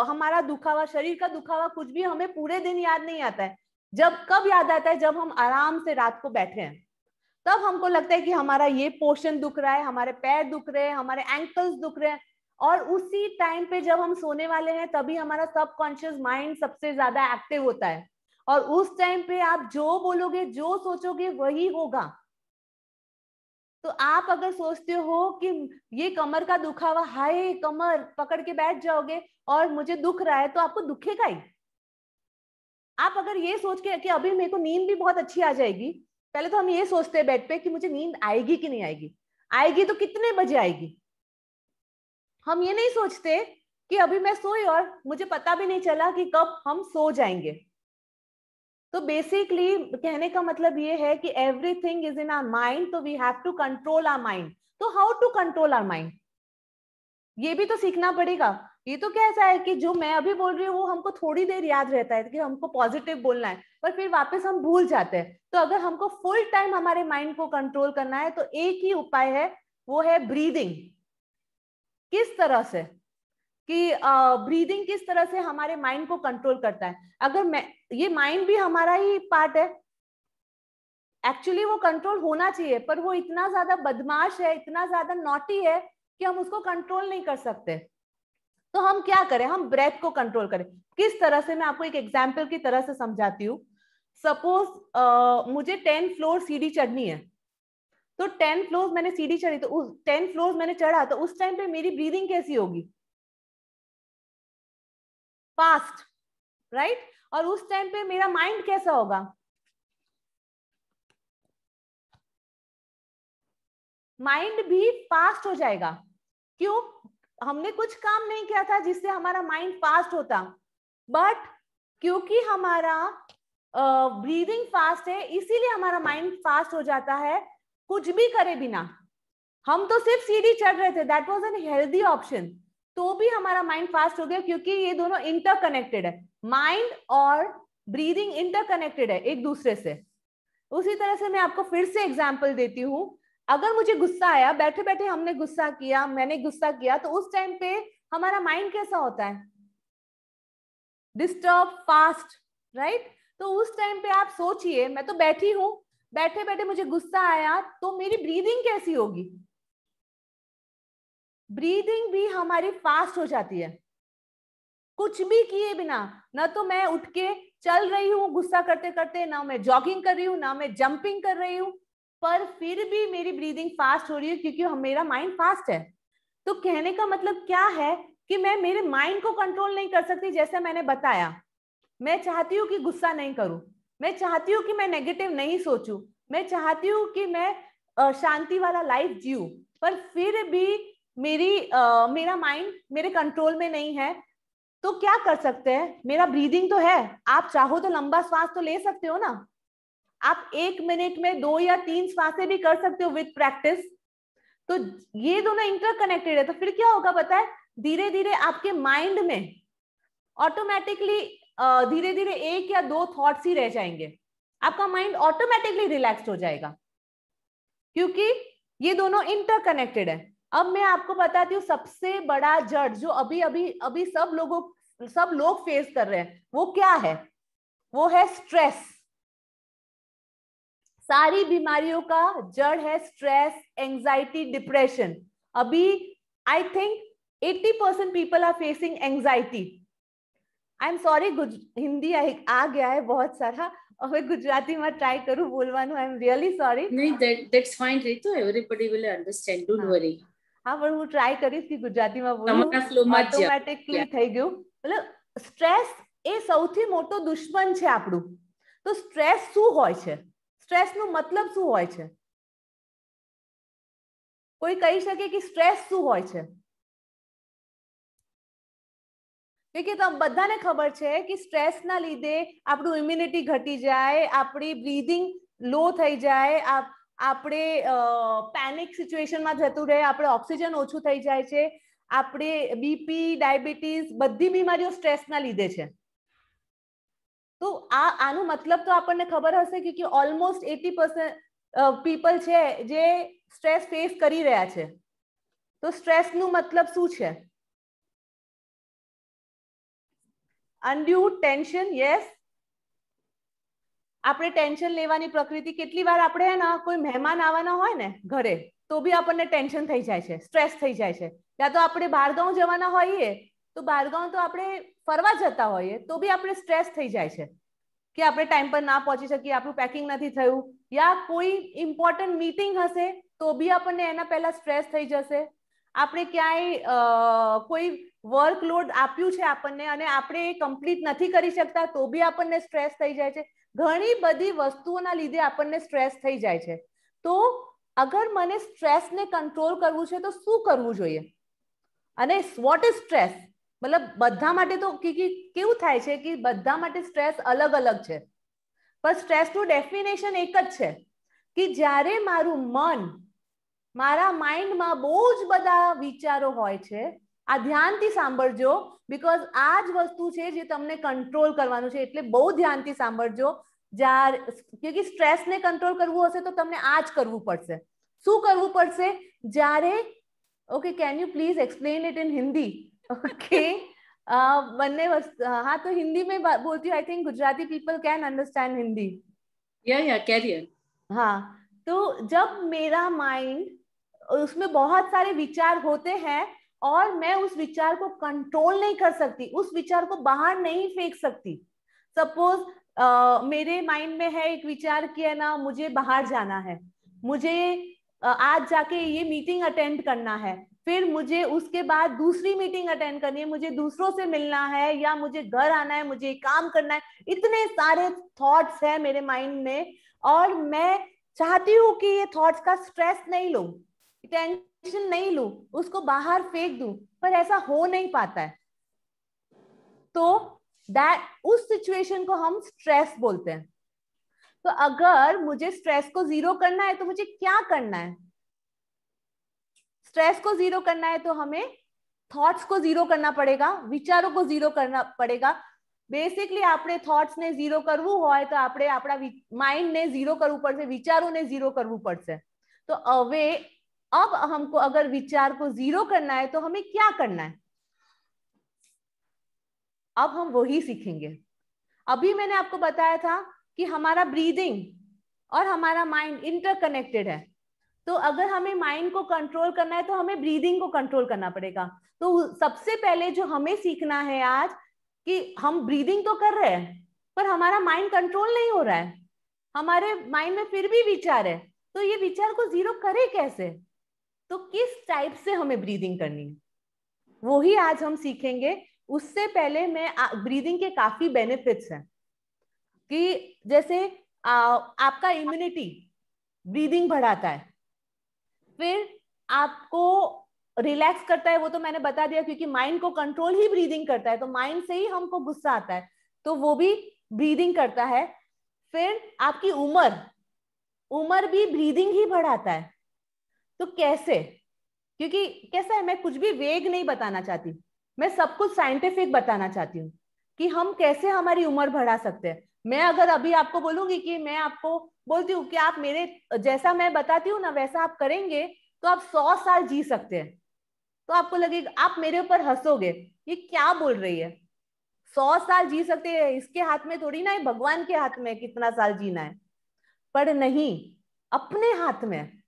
हमारा दुखावा, शरीर का दुखावा कुछ भी हमें पूरे दिन याद नहीं आता है. जब कब याद आता है? जब हम आराम से रात को बैठे हैं, तब हमको लगता है कि हमारा ये पोर्शन दुख रहा है, हमारे पैर दुख रहे हैं, हमारे एंकल्स दुख रहे हैं. और उसी टाइम पे जब हम सोने वाले हैं तभी हमारा सबकॉन्शियस माइंड सबसे ज्यादा एक्टिव होता है. और उस टाइम पे आप जो बोलोगे जो सोचोगे वही होगा. तो आप अगर सोचते हो कि ये कमर का दुखावा, हाय कमर पकड़ के बैठ जाओगे और मुझे दुख रहा है, तो आपको दुखेगा ही. आप अगर ये सोच के कि अभी मेरे को नींद भी बहुत अच्छी आ जाएगी, पहले तो हम ये सोचते हैं बेड पे कि मुझे नींद आएगी कि नहीं आएगी, आएगी तो कितने बजे आएगी. हम ये नहीं सोचते कि अभी मैं सोई और मुझे पता भी नहीं चला कि कब हम सो जाएंगे. तो बेसिकली कहने का मतलब ये है कि everything is in our mind, तो we have to control our mind. तो how to control our mind, ये भी तो सीखना पड़ेगा. ये तो कैसा है कि जो मैं अभी बोल रही हूँ वो हमको थोड़ी देर याद रहता है कि हमको पॉजिटिव बोलना है, पर फिर वापस हम भूल जाते हैं. तो अगर हमको फुल टाइम हमारे माइंड को कंट्रोल करना है तो एक ही उपाय है, वो है ब्रीदिंग. किस तरह से कि ब्रीदिंग किस तरह से हमारे माइंड को कंट्रोल करता है. अगर ये माइंड भी हमारा ही पार्ट है, एक्चुअली वो कंट्रोल होना चाहिए, पर वो इतना ज्यादा बदमाश है, इतना ज्यादा नॉटी है कि हम उसको कंट्रोल नहीं कर सकते. तो हम क्या करें? हम ब्रेथ को कंट्रोल करें. किस तरह से, मैं आपको एक एग्जाम्पल की तरह से समझाती हूँ. सपोज मुझे 10 फ्लोर सीढ़ी चढ़नी है, तो 10 फ्लोर मैंने सीढ़ी चढ़ी, तो उस 10 फ्लोर मैंने चढ़ा, तो उस टाइम पे मेरी ब्रीदिंग कैसी होगी? Fast, right? और उस टाइम पे मेरा माइंड कैसा होगा? माइंड भी फास्ट हो जाएगा. क्यों? हमने कुछ काम नहीं किया था जिससे हमारा माइंड फास्ट होता, बट क्योंकि हमारा ब्रीदिंग फास्ट है, इसीलिए हमारा माइंड फास्ट हो जाता है कुछ भी करे बिना। हम तो सिर्फ सीढ़ी चढ़ रहे थे, that was an healthy option, तो भी हमारा माइंड फास्ट हो गया, क्योंकि ये दोनों इंटरकनेक्टेड है। माइंड और ब्रीदिंग इंटरकनेक्टेड है एक दूसरे से। उसी तरह से मैं आपको फिर से एग्जांपल देती हूँ। अगर मुझे गुस्सा आया, बैठे बैठे हमने गुस्सा किया, मैंने गुस्सा किया, तो उस टाइम पे हमारा माइंड कैसा होता है? Disturb, fast, right? तो उस टाइम पे आप सोचिए, मैं तो बैठी हूं, बैठे बैठे मुझे गुस्सा आया, तो मेरी ब्रीदिंग कैसी होगी? ब्रीदिंग भी हमारी फास्ट हो जाती है कुछ भी किए बिना। ना तो मैं उठ के चल रही हूँ गुस्सा करते करते, ना मैं जॉगिंग कर रही हूँ, ना मैं जंपिंग कर रही हूँ, पर फिर भी मेरी ब्रीदिंग फास्ट हो रही है, क्योंकि मेरा माइंड फास्ट है। तो कहने का मतलब क्या है कि मैं मेरे माइंड को कंट्रोल नहीं कर सकती। जैसे मैंने बताया, मैं चाहती हूँ कि गुस्सा नहीं करूं, मैं चाहती हूँ कि मैं नेगेटिव नहीं सोचूं, मैं चाहती हूँ कि मैं शांति वाला लाइफ जीऊं, पर फिर भी मेरा माइंड मेरे कंट्रोल में नहीं है। तो क्या कर सकते हैं? मेरा ब्रीदिंग तो है, आप चाहो तो लंबा श्वास तो ले सकते हो ना, आप 1 मिनट में 2 या 3 श्वासें भी कर सकते हो विद प्रैक्टिस। तो ये दोनों इंटरकनेक्टेड है। तो फिर क्या होगा पता है? धीरे धीरे आपके माइंड में ऑटोमेटिकली धीरे धीरे 1 या 2 थॉट्स ही रह जाएंगे, आपका माइंड ऑटोमेटिकली रिलैक्स्ड हो जाएगा, क्योंकि ये दोनों इंटरकनेक्टेड है। अब मैं आपको बताती हूँ सबसे बड़ा जड़ जो अभी सब लोग फेस कर रहे हैं, वो क्या है? वो है स्ट्रेस। सारी बीमारियों का जड़ है स्ट्रेस, एंजाइटी, डिप्रेशन। अभी I think 80% people are facing anxiety. I am sorry, Hindi आ गया है बहुत सारा, હવે ગુજરાતીમાં ટ્રાય કરું બોલવાનું. I am really sorry. નહીં, that's fine Ritu, everybody will understand, don't worry. હા, પણ હું ટ્રાય કરીશ કે ગુજરાતીમાં બોલું. તમારા ફ્લોમાં જ ઓટોમેટિકલી થઈ ગયું. मतलब સ્ટ્રેસ એ સૌથી મોટો દુશ્મન છે આપણું. તો સ્ટ્રેસ શું હોય છે? સ્ટ્રેસનો મતલબ શું હોય છે? કોઈ કહી શકે કે સ્ટ્રેસ શું હોય છે? क्योंकि तो बधाने खबर है कि स्ट्रेस ना लीधे आपणु इम्युनिटी घटी जाए, आपणी ब्रीदिंग लो थई जाए, आपणे पेनिक सिच्युएशन में जतुं रहे, आपणे ऑक्सीजन ओछું થઈ જાય છે, आपणे बीपी, डायबिटीज बधी बीमारीओ स्ट्रेस ना लीधे छे। तो आनु मतलब तो आपने खबर हशे क्योंकि ऑलमोस्ट 80% पीपल छे जे स्ट्रेस फेस करी रह्या छे। तो स्ट्रेस नु मतलब शुं छे? Undue tension. यस, આપણે ટેન્શન લેવાની પ્રકૃતિ, કેટલી વાર આપણે હે ને કોઈ મહેમાન આવવાના હોય ને ઘરે, તો બી આપણને ટેન્શન થઈ જાય છે, સ્ટ્રેસ થઈ જાય છે। या तो આપણે બહારગામ જવાના હોઈએ તો બહારગામ તો આપણે ફરવા જતા હોઈએ તો બી આપણે સ્ટ્રેસ થઈ જાય છે કે આપણે ટાઈમ પર ના પહોંચી શકીએ, આપણું પેકિંગ નથી થયું, या કોઈ ઇમ્પોર્ટન્ટ મીટિંગ હશે તો બી આપણને એના પહેલા સ્ટ્રેસ થઈ જશે। આપણે ક્યાંય કોઈ વર્કલોડ આપ્યું છે આપણને અને આપણે કમ્પ્લીટ નથી કરી શકતા તો બી આપણને સ્ટ્રેસ થઈ જાય છે। ઘણી બધી વસ્તુઓના લીધે આપણને સ્ટ્રેસ થઈ જાય છે। તો અગર મને સ્ટ્રેસને કંટ્રોલ કરવું છે તો શું કરવું જોઈએ? અને વોટ ઇઝ સ્ટ્રેસ? मतलब બધા માટે તો કેવું થાય છે કે બધા માટે સ્ટ્રેસ અલગ અલગ છે, પણ સ્ટ્રેસનું ડેફિનેશન એક જ છે કે જ્યારે મારું મન, મારા માઇન્ડમાં બહુ જ બધા વિચારો હોય છે। આ ધ્યાનથી સાંભળજો, બીકોઝ આ જ વસ્તુ છે જે તમને કંટ્રોલ કરવાનું છે, એટલે બહુ ધ્યાનથી સાંભળજો। क्योंकि સ્ટ્રેસને કંટ્રોલ કરવું હશે તો તમને આ જ કરવું પડશે। શું કરવું પડશે? જ્યારે okay, can you please explain it in Hindi? Okay, बनने हाँ, तो हिंदी में बोलती हूँ। I think Gujarati people can understand Hindi. या कैरियर। हाँ, तो जब मेरा माइंड, उसमें बहुत सारे विचार होते हैं और मैं उस विचार को कंट्रोल नहीं कर सकती, उस विचार को बाहर नहीं फेंक सकती। सपोज मेरे माइंड में है एक विचार कि है ना मुझे बाहर जाना है, मुझे आज जाके ये मीटिंग अटेंड करना है, फिर मुझे उसके बाद दूसरी मीटिंग अटेंड करनी है, मुझे दूसरों से मिलना है, या मुझे घर आना है, मुझे काम करना है। इतने सारे थॉट्स हैं मेरे माइंड में और मैं चाहती हूँ कि ये थॉट्स का स्ट्रेस नहीं लूं, टेंशन नहीं लूं, उसको बाहर फेंक दूं, पर ऐसा हो नहीं पाता है। तो उस सिचुएशन को हम स्ट्रेस बोलते हैं। तो अगर मुझे स्ट्रेस को जीरो करना है तो मुझे क्या करना है? स्ट्रेस को जीरो करना है तो हमें थॉट्स को जीरो करना पड़ेगा, विचारों को जीरो करना पड़ेगा। बेसिकली આપણે थॉट्स ने जीरो કરવું હોય તો આપણે આપણા માઇન્ડ ने जीरो કરવું પડશે, વિચારો ने जीरो કરવું પડશે। तो अब हमको अगर विचार को जीरो करना है तो हमें क्या करना है? अब हम वही सीखेंगे। अभी मैंने आपको बताया था कि हमारा ब्रीदिंग और हमारा माइंड इंटरकनेक्टेड है। तो अगर हमें माइंड को कंट्रोल करना है तो हमें ब्रीदिंग को कंट्रोल करना पड़ेगा। तो सबसे पहले जो हमें सीखना है आज कि हम ब्रीदिंग तो कर रहे हैं पर हमारा माइंड कंट्रोल नहीं हो रहा है, हमारे माइंड में फिर भी विचार है। तो ये विचार को जीरो करे कैसे? तो किस टाइप से हमें ब्रीदिंग करनी है वो ही आज हम सीखेंगे। उससे पहले मैं ब्रीदिंग के काफी बेनिफिट्स हैं कि जैसे आपका इम्यूनिटी ब्रीदिंग बढ़ाता है, फिर आपको रिलैक्स करता है, वो तो मैंने बता दिया क्योंकि माइंड को कंट्रोल ही ब्रीदिंग करता है। तो माइंड से ही हमको गुस्सा आता है तो वो भी ब्रीदिंग करता है। फिर आपकी उम्र भी ब्रीदिंग ही बढ़ाता है। तो कैसे? क्योंकि कैसा है, मैं कुछ भी वेग नहीं बताना चाहती, मैं सब कुछ साइंटिफिक बताना चाहती हूँ कि हम कैसे हमारी उम्र बढ़ा सकते हैं। मैं अगर अभी आपको बोलूंगी कि मैं आपको बोलती हूँ कि आप मेरे जैसा मैं बताती हूँ ना वैसा आप करेंगे तो आप 100 साल जी सकते हैं, तो आपको लगेगा, आप मेरे ऊपर हंसोगे, ये क्या बोल रही है, 100 साल जी सकते हैं, इसके हाथ में थोड़ी ना है, भगवान के हाथ में कितना साल जीना है। पर नहीं, अपने हाथ में,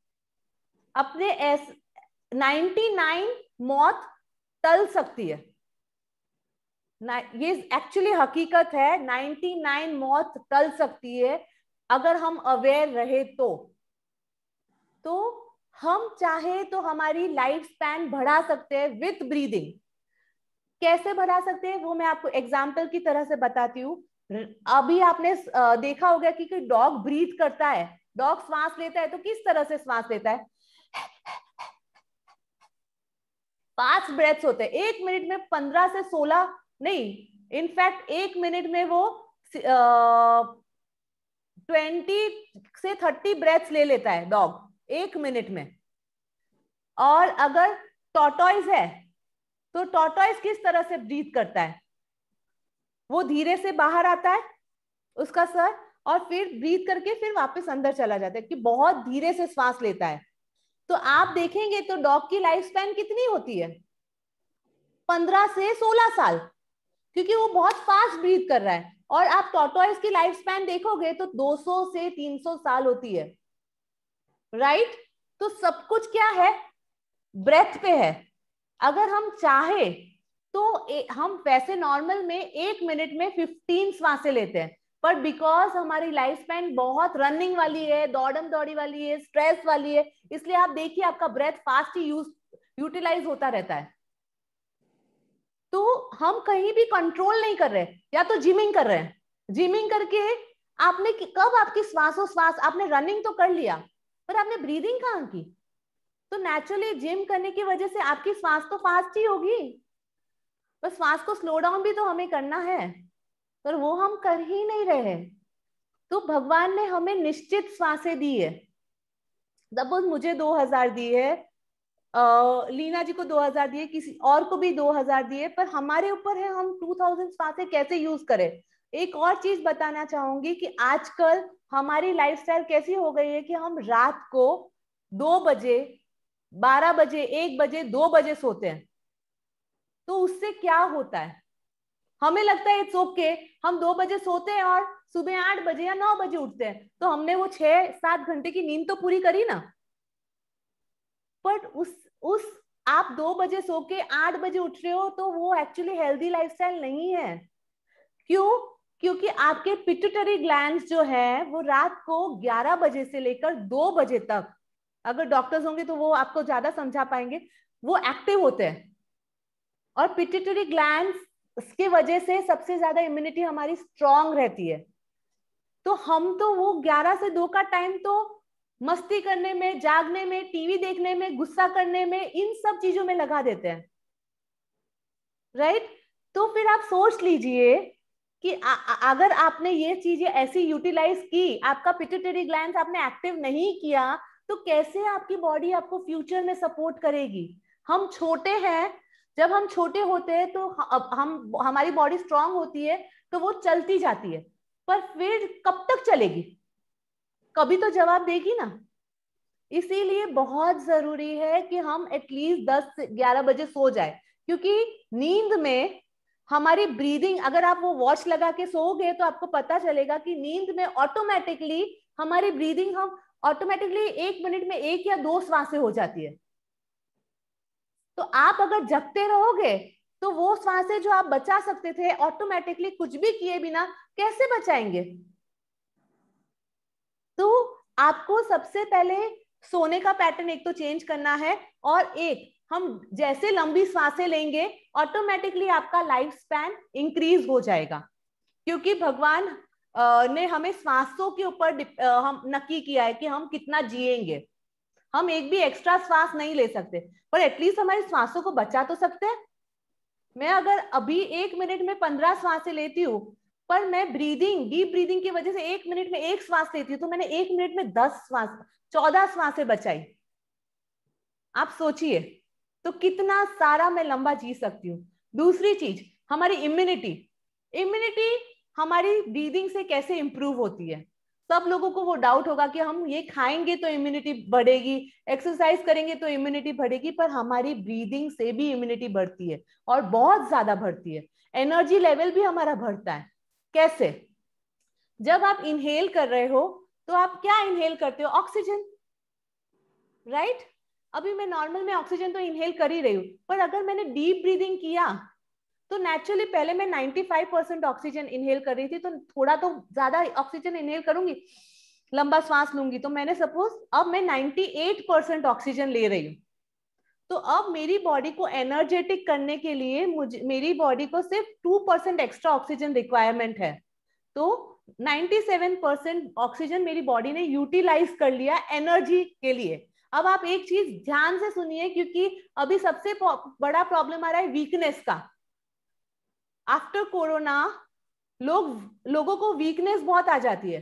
अपने 99 मौत टल सकती है। ये एक्चुअली हकीकत है, 99 मौत टल सकती है अगर हम अवेयर रहे तो हम चाहे तो हमारी लाइफ स्पैन बढ़ा सकते हैं विथ ब्रीदिंग। कैसे बढ़ा सकते हैं वो मैं आपको एग्जाम्पल की तरह से बताती हूँ। अभी आपने देखा होगा कि कोई डॉग ब्रीथ करता है, डॉग श्वास लेता है तो किस तरह से श्वास लेता है? 5 ब्रेथ्स होते हैं, 1 मिनट में 15 से 16 नहीं, इनफैक्ट 1 मिनट में वो 20 से 30 ब्रेथ्स ले लेता है डॉग 1 मिनट में। और अगर टॉर्टॉइस है तो टॉर्टॉइस किस तरह से ब्रीथ करता है? वो धीरे से बाहर आता है उसका सर और फिर ब्रीथ करके फिर वापस अंदर चला जाता है, कि बहुत धीरे से श्वास लेता है। तो आप देखेंगे तो डॉग की लाइफ स्पैन कितनी होती है? 15 से 16 साल, क्योंकि वो बहुत फास्ट ब्रीथ कर रहा है। और आप टॉर्टॉइस की लाइफ स्पैन देखोगे तो 200 से 300 साल होती है, राइट? तो सब कुछ क्या है? ब्रेथ पे है। अगर हम चाहे तो हम वैसे नॉर्मल में 1 मिनट में 15 श्वासें लेते हैं, पर बिकॉज हमारी लाइफ स्पैन बहुत रनिंग वाली है, दौड़म दौड़ी वाली है, स्ट्रेस वाली है, इसलिए आप देखिए आपका ब्रेथ फास्ट ही यूटिलाइज होता रहता है। तो हम कहीं भी कंट्रोल नहीं कर रहे, या तो जिमिंग कर रहे हैं, जिमिंग करके आपने कब आपकी श्वासोश्वास, आपने रनिंग तो कर लिया पर आपने ब्रीदिंग कहाँ की? तो नेचुरली जिम करने की वजह से आपकी श्वास तो फास्ट ही होगी, पर श्वास को स्लो डाउन भी तो हमें करना है, पर वो हम कर ही नहीं रहे। तो भगवान ने हमें निश्चित श्वासें दी है। सपोज मुझे 2000 दी है, लीना जी को 2000 दिए, किसी और को भी 2000 दिए, पर हमारे ऊपर है हम 2000 श्वासें कैसे यूज करें। एक और चीज बताना चाहूंगी कि आजकल हमारी लाइफस्टाइल कैसी हो गई है कि हम रात को 2 बजे, 12 बजे, 1 बजे, 2 बजे सोते हैं। तो उससे क्या होता है? हमें लगता है इट्स ओके, हम 2 बजे सोते हैं और सुबह 8 बजे या 9 बजे उठते हैं, तो हमने वो 6-7 घंटे की नींद तो पूरी करी ना। बट उस आप 2 बजे सो के 8 बजे उठ रहे हो तो वो एक्चुअली हेल्दी लाइफस्टाइल नहीं है। क्यों? क्योंकि आपके पिट्यूटरी ग्लैंड्स जो है वो रात को 11 बजे से लेकर 2 बजे तक, अगर डॉक्टर्स होंगे तो वो आपको ज्यादा समझा पाएंगे, वो एक्टिव होते हैं। और पिट्यूटरी ग्लैंड्स की वजह से सबसे ज्यादा इम्यूनिटी हमारी स्ट्रांग रहती है। तो हम तो वो 11 से 2 का टाइम तो मस्ती करने में, जागने में, टीवी देखने में, गुस्सा करने में, इन सब चीजों में लगा देते हैं, राइट? तो फिर आप सोच लीजिए कि अगर आपने ये चीजें ऐसी यूटिलाइज की, आपका पिट्यूटरी ग्लैंड आपने एक्टिव नहीं किया, तो कैसे आपकी बॉडी आपको फ्यूचर में सपोर्ट करेगी? हम छोटे हैं, जब हम छोटे होते हैं तो हमारी बॉडी स्ट्रांग होती है तो वो चलती जाती है, पर फिर कब तक चलेगी? कभी तो जवाब देगी ना। इसीलिए बहुत जरूरी है कि हम एटलीस्ट 10 से 11 बजे सो जाए, क्योंकि नींद में हमारी ब्रीदिंग, अगर आप वो वॉच लगा के सोओगे तो आपको पता चलेगा कि नींद में ऑटोमेटिकली हमारी ब्रीदिंग, हम ऑटोमेटिकली 1 मिनट में 1 या 2 श्वासें हो जाती है। तो आप अगर जगते रहोगे तो वो श्वासें जो आप बचा सकते थे ऑटोमेटिकली कुछ भी किए बिना कैसे बचाएंगे? तो आपको सबसे पहले सोने का पैटर्न एक तो चेंज करना है, और एक हम जैसे लंबी सांसें लेंगे ऑटोमेटिकली आपका लाइफ स्पैन इंक्रीज हो जाएगा, क्योंकि भगवान ने हमें श्वासों के ऊपर हम नक्की किया है कि हम कितना जिएंगे। हम एक भी एक्स्ट्रा श्वास नहीं ले सकते, पर एटलीस्ट हमारी श्वासों को बचा तो सकते हैं। मैं अगर अभी 1 मिनट में 15 श्वासें लेती हूँ, पर मैं ब्रीदिंग, डीप ब्रीदिंग की वजह से 1 मिनट में 1 श्वास लेती हूँ, तो मैंने 1 मिनट में 14 श्वासें बचाई। आप सोचिए तो कितना सारा मैं लंबा जी सकती हूँ। दूसरी चीज, हमारी इम्यूनिटी हमारी ब्रीदिंग से कैसे इंप्रूव होती है? सब लोगों को वो डाउट होगा कि हम ये खाएंगे तो इम्यूनिटी बढ़ेगी, एक्सरसाइज करेंगे तो इम्यूनिटी बढ़ेगी, पर हमारी ब्रीदिंग से भी इम्यूनिटी बढ़ती है, और बहुत ज्यादा बढ़ती है। एनर्जी लेवल भी हमारा बढ़ता है। कैसे? जब आप इनहेल कर रहे हो तो आप क्या इनहेल करते हो? Oxygen, right? अभी मैं नॉर्मल में ऑक्सीजन तो इनहेल कर ही रही हूँ, पर अगर मैंने डीप ब्रीदिंग किया तो नेचुरली पहले मैं 95% ऑक्सीजन इनहेल कर रही थी, तो थोड़ा तो ज्यादा ऑक्सीजन इनहेल करूंगी, लंबा सांस लूंगी, तो मैंने सपोज अब मैं 98% ऑक्सीजन ले रही हूँ। तो अब मेरी बॉडी को एनर्जेटिक करने के लिए मेरी बॉडी को सिर्फ 2% एक्स्ट्रा ऑक्सीजन रिक्वायरमेंट है। तो 97% ऑक्सीजन मेरी बॉडी ने यूटिलाइज कर लिया एनर्जी के लिए। अब आप एक चीज ध्यान से सुनिए, क्योंकि अभी सबसे बड़ा प्रॉब्लम आ रहा है वीकनेस का। आफ्टर कोरोना लोगों को वीकनेस बहुत आ जाती है,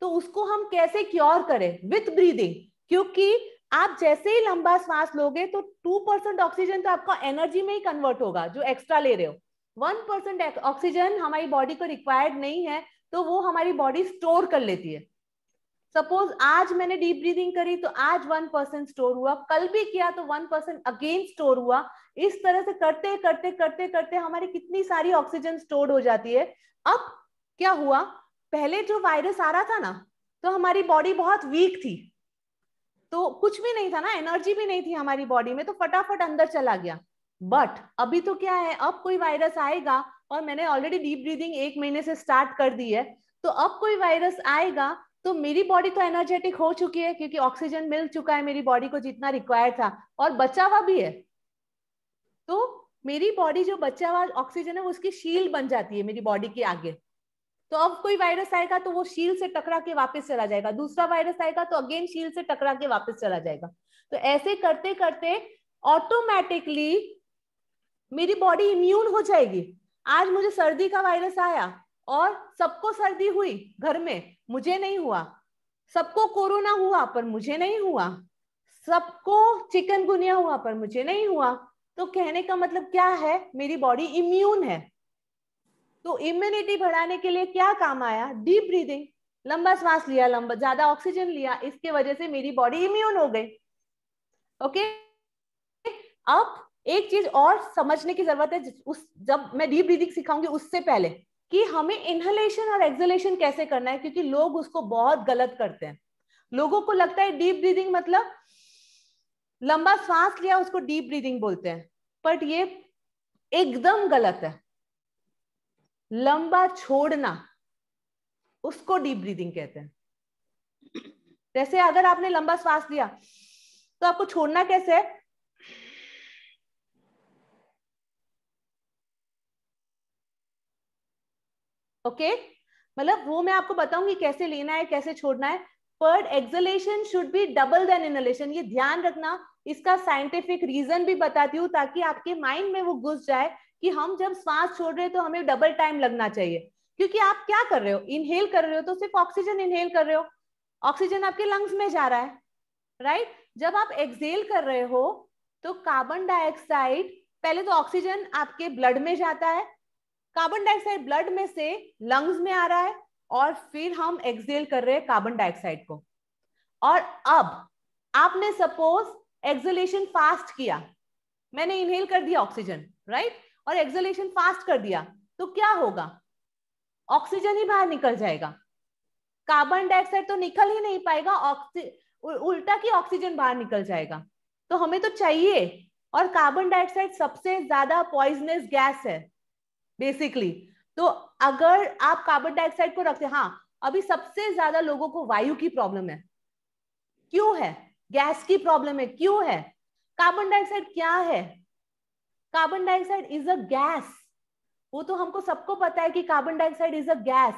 तो उसको हम कैसे क्योर करें? विथ ब्रीदिंग, क्योंकि आप जैसे ही लंबा सांस लोगे तो 2% ऑक्सीजन तो आपका एनर्जी में ही कन्वर्ट होगा जो एक्स्ट्रा ले रहे हो। 1% ऑक्सीजन हमारी बॉडी को रिक्वायर्ड नहीं है, तो वो हमारी बॉडी स्टोर कर लेती है। सपोज आज मैंने डीप ब्रीदिंग करी तो आज 1% स्टोर हुआ, कल भी किया तो 1% अगेन स्टोर हुआ। इस तरह से करते करते करते करते हमारी कितनी सारी ऑक्सीजन स्टोर हो जाती है। अब क्या हुआ, पहले जो वायरस आ रहा था ना, तो हमारी बॉडी बहुत वीक थी, तो कुछ भी नहीं था ना, एनर्जी भी नहीं थी हमारी बॉडी में, तो फटाफट अंदर चला गया। बट अभी तो क्या है, अब कोई वायरस आएगा, और मैंने ऑलरेडी डीप ब्रीदिंग 1 महीने से स्टार्ट कर दी है, तो अब कोई वायरस आएगा तो मेरी बॉडी तो एनर्जेटिक हो चुकी है, क्योंकि ऑक्सीजन मिल चुका है मेरी बॉडी को जितना रिक्वायर्ड था, और बचा हुआ भी है। तो मेरी बॉडी जो बचा हुआ ऑक्सीजन है वो उसकी शील्ड बन जाती है मेरी बॉडी के आगे। तो अब कोई वायरस आएगा तो वो शील्ड से टकरा के वापस चला जाएगा, दूसरा वायरस आएगा तो अगेन शील्ड से टकरा के वापस चला जाएगा। तो ऐसे करते करते ऑटोमेटिकली मेरी बॉडी इम्यून हो जाएगी। आज मुझे सर्दी का वायरस आया और सबको सर्दी हुई घर में, मुझे नहीं हुआ। सबको कोरोना हुआ पर मुझे नहीं हुआ। सबको चिकनगुनिया हुआ पर मुझे नहीं हुआ। तो कहने का मतलब क्या है, मेरी बॉडी इम्यून है। तो इम्यूनिटी बढ़ाने के लिए क्या काम आया? डीप ब्रीदिंग, लंबा सांस लिया, लंबा ज्यादा ऑक्सीजन लिया, इसके वजह से मेरी बॉडी इम्यून हो गई। ओके, अब एक चीज और समझने की जरूरत है, जब मैं डीप ब्रीदिंग सिखाऊंगी उससे पहले, कि हमें इनहेलेशन और एक्सहेलेशन कैसे करना है, क्योंकि लोग उसको बहुत गलत करते हैं। लोगों को लगता है डीप ब्रीदिंग मतलब लंबा सांस लिया उसको डीप ब्रीदिंग बोलते हैं, बट ये एकदम गलत है। लंबा छोड़ना उसको डीप ब्रीदिंग कहते हैं। जैसे अगर आपने लंबा सांस लिया तो आपको छोड़ना कैसे है? ओके, मतलब वो मैं आपको बताऊंगी कैसे लेना है, कैसे छोड़ना है। पर exhalation should be double than inhalation, ये ध्यान रखना। इसका साइंटिफिक रीजन भी बताती हूँ ताकि आपके माइंड में वो घुस जाए कि हम जब सांस छोड़ रहे हैं तो हमें डबल टाइम लगना चाहिए। क्योंकि आप क्या कर रहे हो, इनहेल कर रहे हो तो सिर्फ ऑक्सीजन इनहेल कर रहे हो, ऑक्सीजन आपके लंग्स में जा रहा है, राइट। जब आप एक्सहेल कर रहे हो तो कार्बन डाइऑक्साइड, पहले तो ऑक्सीजन आपके ब्लड में जाता है, कार्बन डाइऑक्साइड ब्लड में से लंग्स में आ रहा है, और फिर हम एक्सहेल कर रहे हैं कार्बन डाइऑक्साइड को। और अब आपने सपोज एक्सहेलेशन फास्ट किया, मैंने इनहेल कर दिया ऑक्सीजन, राइट, और एक्सहेलेशन फास्ट कर दिया, तो क्या होगा, ऑक्सीजन ही बाहर निकल जाएगा, कार्बन डाइऑक्साइड तो निकल ही नहीं पाएगा, उल्टा की ऑक्सीजन बाहर निकल जाएगा। तो हमें तो चाहिए, और कार्बन डाइऑक्साइड सबसे ज्यादा पॉइजनस गैस है बेसिकली। तो अगर आप कार्बन डाइऑक्साइड को रखते, हाँ अभी सबसे ज्यादा लोगों को वायु की प्रॉब्लम है, क्यों है, गैस की प्रॉब्लम है, क्यों है, कार्बन डाइऑक्साइड क्या है, carbon dioxide is a gas, वो तो हमको सबको पता है कि carbon dioxide is a gas,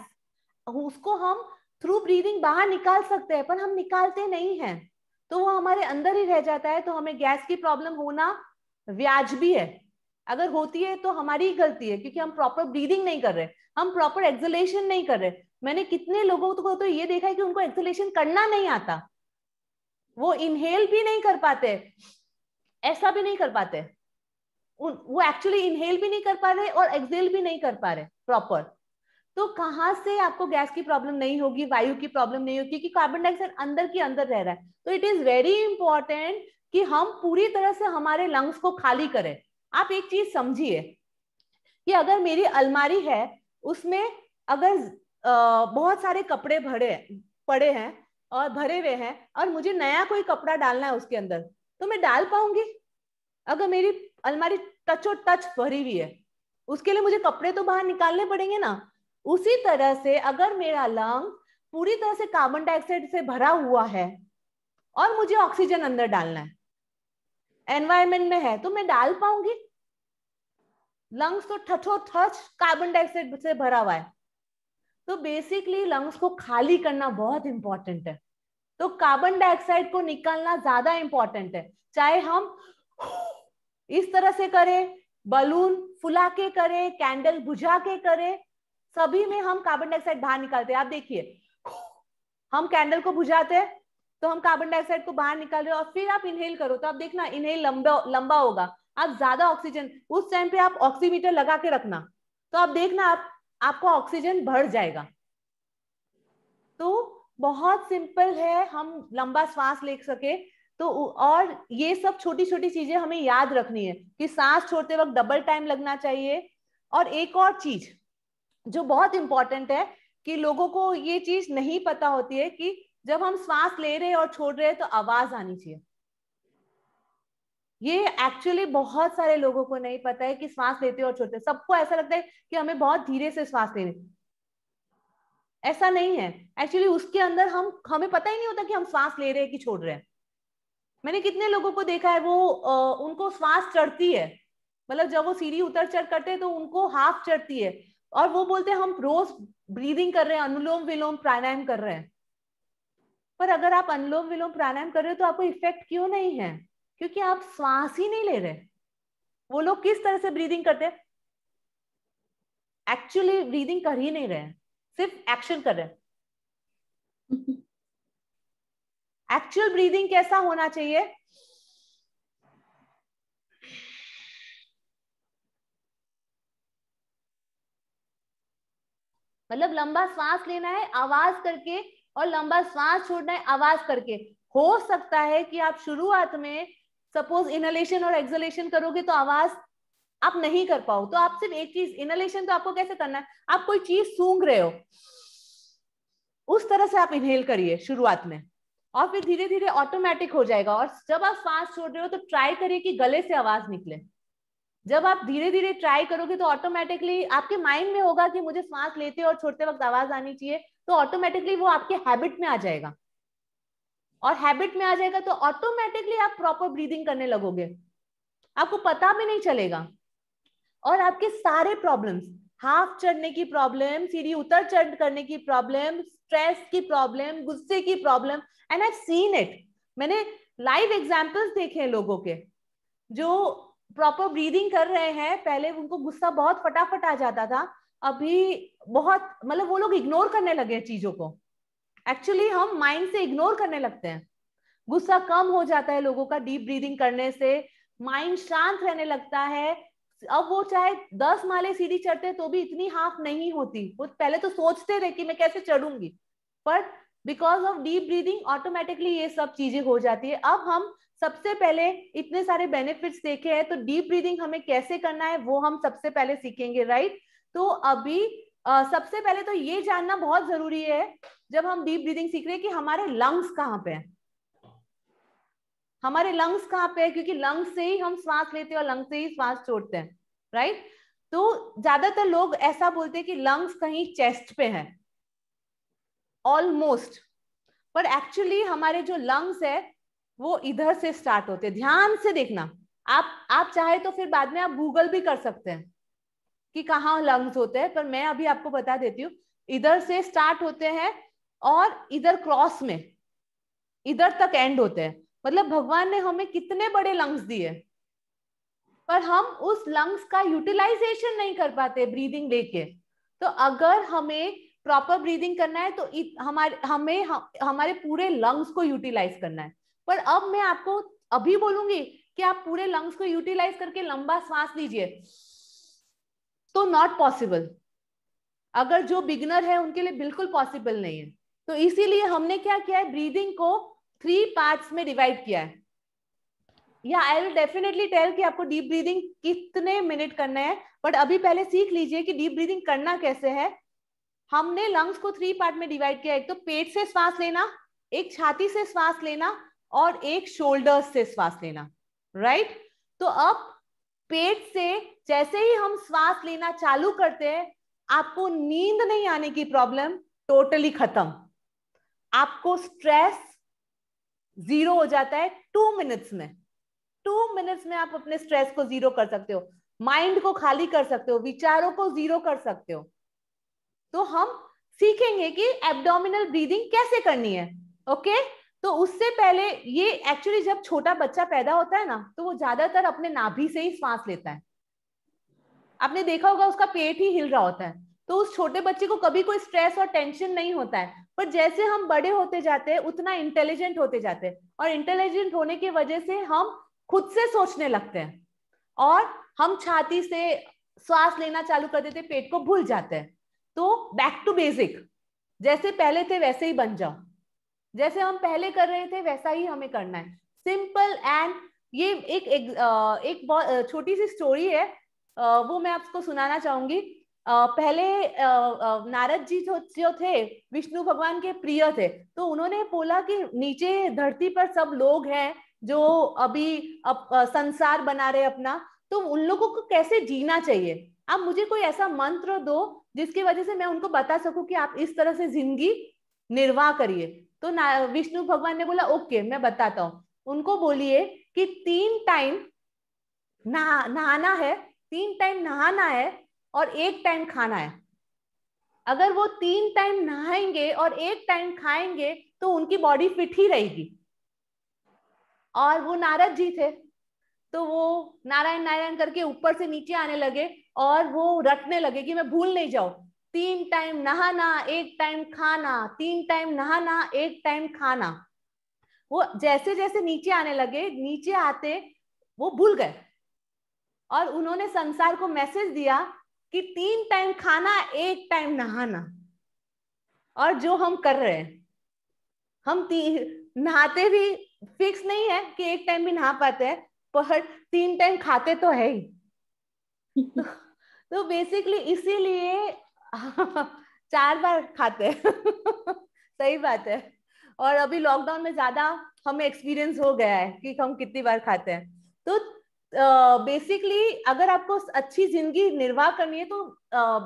उसको हम थ्रू ब्रीदिंग बाहर निकाल सकते हैं, पर हम निकालते नहीं हैं, तो वो हमारे अंदर ही रह जाता है। तो हमें गैस की प्रॉब्लम होना वाजिबी है, अगर होती है तो हमारी ही गलती है, क्योंकि हम प्रॉपर ब्रीदिंग नहीं कर रहे, हम प्रॉपर एक्सहेलेशन नहीं कर रहे। मैंने कितने लोगों को तो ये देखा है कि उनको एक्सहेलेशन करना नहीं आता, वो इनहेल भी नहीं कर पाते, ऐसा भी नहीं कर पाते, वो एक्चुअली इनहेल भी नहीं कर पा रहे और एक्सहेल भी नहीं कर पा रहे प्रॉपर। तो कहां से आपको गैस की प्रॉब्लम नहीं होगी, वायु की प्रॉब्लम नहीं होगी, क्योंकि कार्बन डाइऑक्साइड अंदर की अंदर रह रहा है। तो इट इज वेरी इंपॉर्टेंट कि हम पूरी तरह से हमारे लंग्स को खाली करें। आप एक चीज समझिए कि अगर मेरी अलमारी है, उसमें अगर बहुत सारे कपड़े पड़े हैं और भरे हुए हैं, और मुझे नया कोई कपड़ा डालना है उसके अंदर, तो मैं डाल पाऊंगी? अगर मेरी अलमारी टचो टच भरी हुई है, उसके लिए मुझे कपड़े तो बाहर निकालने पड़ेंगे ना। उसी तरह से अगर मेरा लंग पूरी तरह से कार्बन डाइऑक्साइड से भरा हुआ है और मुझे ऑक्सीजन अंदर डालना है, एनवायरमेंट में है, तो मैं डाल पाऊंगी? लंग्स तो ठठो ठच कार्बन डाइऑक्साइड से भरा हुआ है। तो बेसिकली लंग्स को खाली करना बहुत इंपॉर्टेंट है। तो कार्बन डाइऑक्साइड को निकालना ज्यादा इंपॉर्टेंट है, चाहे हम इस तरह से करें, बलून फुला के करें, कैंडल बुझा के करें, सभी में हम कार्बन डाइऑक्साइड बाहर निकालते हैं। आप देखिए, हम कैंडल को बुझाते हैं तो हम कार्बन डाइऑक्साइड को बाहर निकाल रहे हैं, और फिर आप इनहेल करो तो आप देखना इनहेल लंबा होगा, आप ज्यादा ऑक्सीजन, उस टाइम पे आप ऑक्सीमीटर लगा के रखना, तो आप देखना आपको ऑक्सीजन बढ़ जाएगा। तो बहुत सिंपल है, हम लंबा श्वास ले सके तो। और ये सब छोटी छोटी चीजें हमें याद रखनी है कि सांस छोड़ते वक्त डबल टाइम लगना चाहिए। और एक और चीज जो बहुत इंपॉर्टेंट है कि लोगों को ये चीज नहीं पता होती है कि जब हम श्वास ले रहे हैं और छोड़ रहे हैं तो आवाज आनी चाहिए। ये एक्चुअली बहुत सारे लोगों को नहीं पता है कि श्वास लेते और छोड़ते, सबको ऐसा लगता है कि हमें बहुत धीरे से श्वास लेने, ऐसा नहीं है। एक्चुअली उसके अंदर हमें पता ही नहीं होता कि हम श्वास ले रहे हैं कि छोड़ रहे हैं। मैंने कितने लोगों को देखा है, वो उनको श्वास चढ़ती है, मतलब जब वो सीढ़ी उतर चढ़ करते हैं तो उनको हाफ चढ़ती है, और वो बोलते हैं हम रोज ब्रीदिंग कर रहे हैं, अनुलोम विलोम प्राणायाम कर रहे हैं। पर अगर आप अनुलोम विलोम प्राणायाम कर रहे हो तो आपको इफेक्ट क्यों नहीं है? क्योंकि आप श्वास ही नहीं ले रहे। वो लोग किस तरह से ब्रीदिंग करते हैं? एक्चुअली ब्रीदिंग कर ही नहीं रहे हैं, सिर्फ एक्शन कर रहे हैं। एक्चुअल ब्रीदिंग कैसा होना चाहिए? मतलब लंबा श्वास लेना है आवाज करके, और लंबा श्वास छोड़ना है आवाज करके। हो सकता है कि आप शुरुआत में सपोज इनहेलेशन और एक्सहेलेशन करोगे तो आवाज आप नहीं कर पाओ, तो आप सिर्फ एक चीज, इनहेलेशन तो आपको कैसे करना है, आप कोई चीज सूंघ रहे हो उस तरह से आप इनहेल करिए शुरुआत में, और फिर धीरे धीरे ऑटोमेटिक हो जाएगा। और जब आप श्वास छोड़ रहे हो तो ट्राई करिए कि गले से आवाज निकले। जब आप धीरे धीरे ट्राई करोगे तो ऑटोमेटिकली आपके माइंड में होगा कि मुझे श्वास लेते और छोड़ते वक्त आवाज आनी चाहिए, तो ऑटोमेटिकली वो आपके हैबिट में आ जाएगा, और हैबिट में आ जाएगा तो ऑटोमेटिकली आप प्रॉपर ब्रीदिंग करने लगोगे, आपको पता भी नहीं चलेगा। और आपके सारे प्रॉब्लम्स, हाफ चढ़ने की प्रॉब्लम, सीढ़ी उतर चढ़ करने की प्रॉब्लम, स्ट्रेस की प्रॉब्लम, गुस्से की problem, and I seen it, मैंने लाइव एग्जांपल्स देखे हैं लोगों के जो प्रॉपर ब्रीदिंग कर रहे हैं, पहले उनको गुस्सा बहुत फटाफट आ जाता था, अभी बहुत, मतलब वो लोग इग्नोर करने लगे हैं चीजों को। एक्चुअली हम माइंड से इग्नोर करने लगते हैं। गुस्सा कम हो जाता है लोगों का डीप ब्रीदिंग करने से, माइंड शांत रहने लगता है। अब वो चाहे 10 माले सीढ़ी चढ़ते तो भी इतनी हाफ नहीं होती। वो पहले तो सोचते रहे कि मैं कैसे चढ़ूंगी, पर because of deep breathing automatically ये सब चीजें हो जाती है। अब हम सबसे पहले इतने सारे बेनिफिट्स देखे हैं, तो डीप ब्रीदिंग हमें कैसे करना है वो हम सबसे पहले सीखेंगे, राइट। तो अभी सबसे पहले तो ये जानना बहुत जरूरी है जब हम डीप ब्रीदिंग सीख रहे हैं कि हमारे लंग्स कहाँ पे हैं। हमारे लंग्स कहाँ पे है, क्योंकि लंग्स से ही हम श्वास लेते हैं और लंग्स से ही श्वास छोड़ते हैं, राइट। तो ज्यादातर लोग ऐसा बोलते हैं कि लंग्स कहीं चेस्ट पे है, ऑलमोस्ट, पर एक्चुअली हमारे जो लंग्स है वो इधर से स्टार्ट होते हैं। ध्यान से देखना, आप चाहे तो फिर बाद में आप गूगल भी कर सकते हैं कि कहाँ लंग्स होते हैं, पर मैं अभी आपको बता देती हूँ। इधर से स्टार्ट होते हैं और इधर क्रॉस में इधर तक एंड होते हैं। मतलब भगवान ने हमें कितने बड़े लंग्स दिए, पर हम उस लंग्स का यूटिलाइजेशन नहीं कर पाते ब्रीदिंग लेके। तो अगर हमें प्रॉपर ब्रीदिंग करना है तो हमारे पूरे लंग्स को यूटिलाइज करना है। पर अब मैं आपको अभी बोलूंगी कि आप पूरे लंग्स को यूटिलाइज करके लंबा सांस लीजिए, तो नॉट पॉसिबल। अगर जो बिगिनर है उनके लिए बिल्कुल पॉसिबल नहीं है। तो इसीलिए हमने क्या किया है, ब्रीदिंग को 3 पार्ट्स में डिवाइड किया है। या आई विल डेफिनेटली टेल कि आपको डीप ब्रीदिंग कितने मिनट करना है, बट अभी पहले सीख लीजिए कि डीप ब्रीदिंग करना कैसे है। हमने लंग्स को 3 पार्ट में डिवाइड किया। एक तो पेट से श्वास लेना, एक छाती से श्वास लेना और एक शोल्डर्स से श्वास लेना, राइट। तो अब पेट से जैसे ही हम श्वास लेना चालू करते हैं, आपको नींद नहीं आने की प्रॉब्लम टोटली खत्म। आपको स्ट्रेस 0 हो जाता है 2 मिनट्स में। 2 मिनट्स में आप अपने स्ट्रेस को 0 कर सकते हो, माइंड को खाली कर सकते हो, विचारों को 0 कर सकते हो। तो हम सीखेंगे कि एब्डोमिनल ब्रीदिंग कैसे करनी है, ओके। तो उससे पहले ये एक्चुअली जब छोटा बच्चा पैदा होता है ना, तो वो ज्यादातर अपने नाभि से ही सांस लेता है। आपने देखा होगा उसका पेट ही हिल रहा होता है, तो उस छोटे बच्चे को कभी कोई स्ट्रेस और टेंशन नहीं होता है। पर जैसे हम बड़े होते जाते हैं उतना इंटेलिजेंट होते जाते हैं, और इंटेलिजेंट होने की वजह से हम खुद से सोचने लगते हैं और हम छाती से श्वास लेना चालू कर देते, पेट को भूल जाते हैं। तो बैक टू बेसिक, जैसे पहले थे वैसे ही बन जाओ। जैसे हम पहले कर रहे थे वैसा ही हमें करना है, सिंपल। एंड ये एक बहुत छोटी सी स्टोरी है, वो मैं आपको सुनाना चाहूंगी। पहले नारद जी जो थे विष्णु भगवान के प्रिय थे, तो उन्होंने बोला कि नीचे धरती पर सब लोग हैं जो अभी संसार बना रहे अपना, तो उन लोगों को कैसे जीना चाहिए। आप मुझे कोई ऐसा मंत्र दो जिसकी वजह से मैं उनको बता सकूं कि आप इस तरह से जिंदगी निर्वाह करिए। तो विष्णु भगवान ने बोला ओके मैं बताता हूँ। उनको बोलिए कि 3 टाइम नहाना है, 3 टाइम नहाना है और 1 टाइम खाना है। अगर वो 3 टाइम नहाएंगे और 1 टाइम खाएंगे तो उनकी बॉडी फिट ही रहेगी। और वो नारद जी थे, तो वो नारायण नारायण करके ऊपर से नीचे आने लगे और वो रटने लगे कि मैं भूल नहीं जाऊं, 3 टाइम नहाना 1 टाइम खाना, 3 टाइम नहाना 1 टाइम खाना। वो जैसे जैसे नीचे आने लगे, नीचे आते वो भूल गए और उन्होंने संसार को मैसेज दिया कि 3 टाइम खाना 1 टाइम नहाना। और जो हम कर रहे हैं, हम नहाते भी फिक्स नहीं है कि 1 टाइम भी नहा पाते हैं, पर 3 टाइम खाते तो है ही। तो बेसिकली इसीलिए 4 बार खाते हैं। सही बात है। और अभी लॉकडाउन में ज्यादा हमें एक्सपीरियंस हो गया है कि हम कितनी बार खाते हैं। तो बेसिकली अगर आपको अच्छी जिंदगी निर्वाह करनी है तो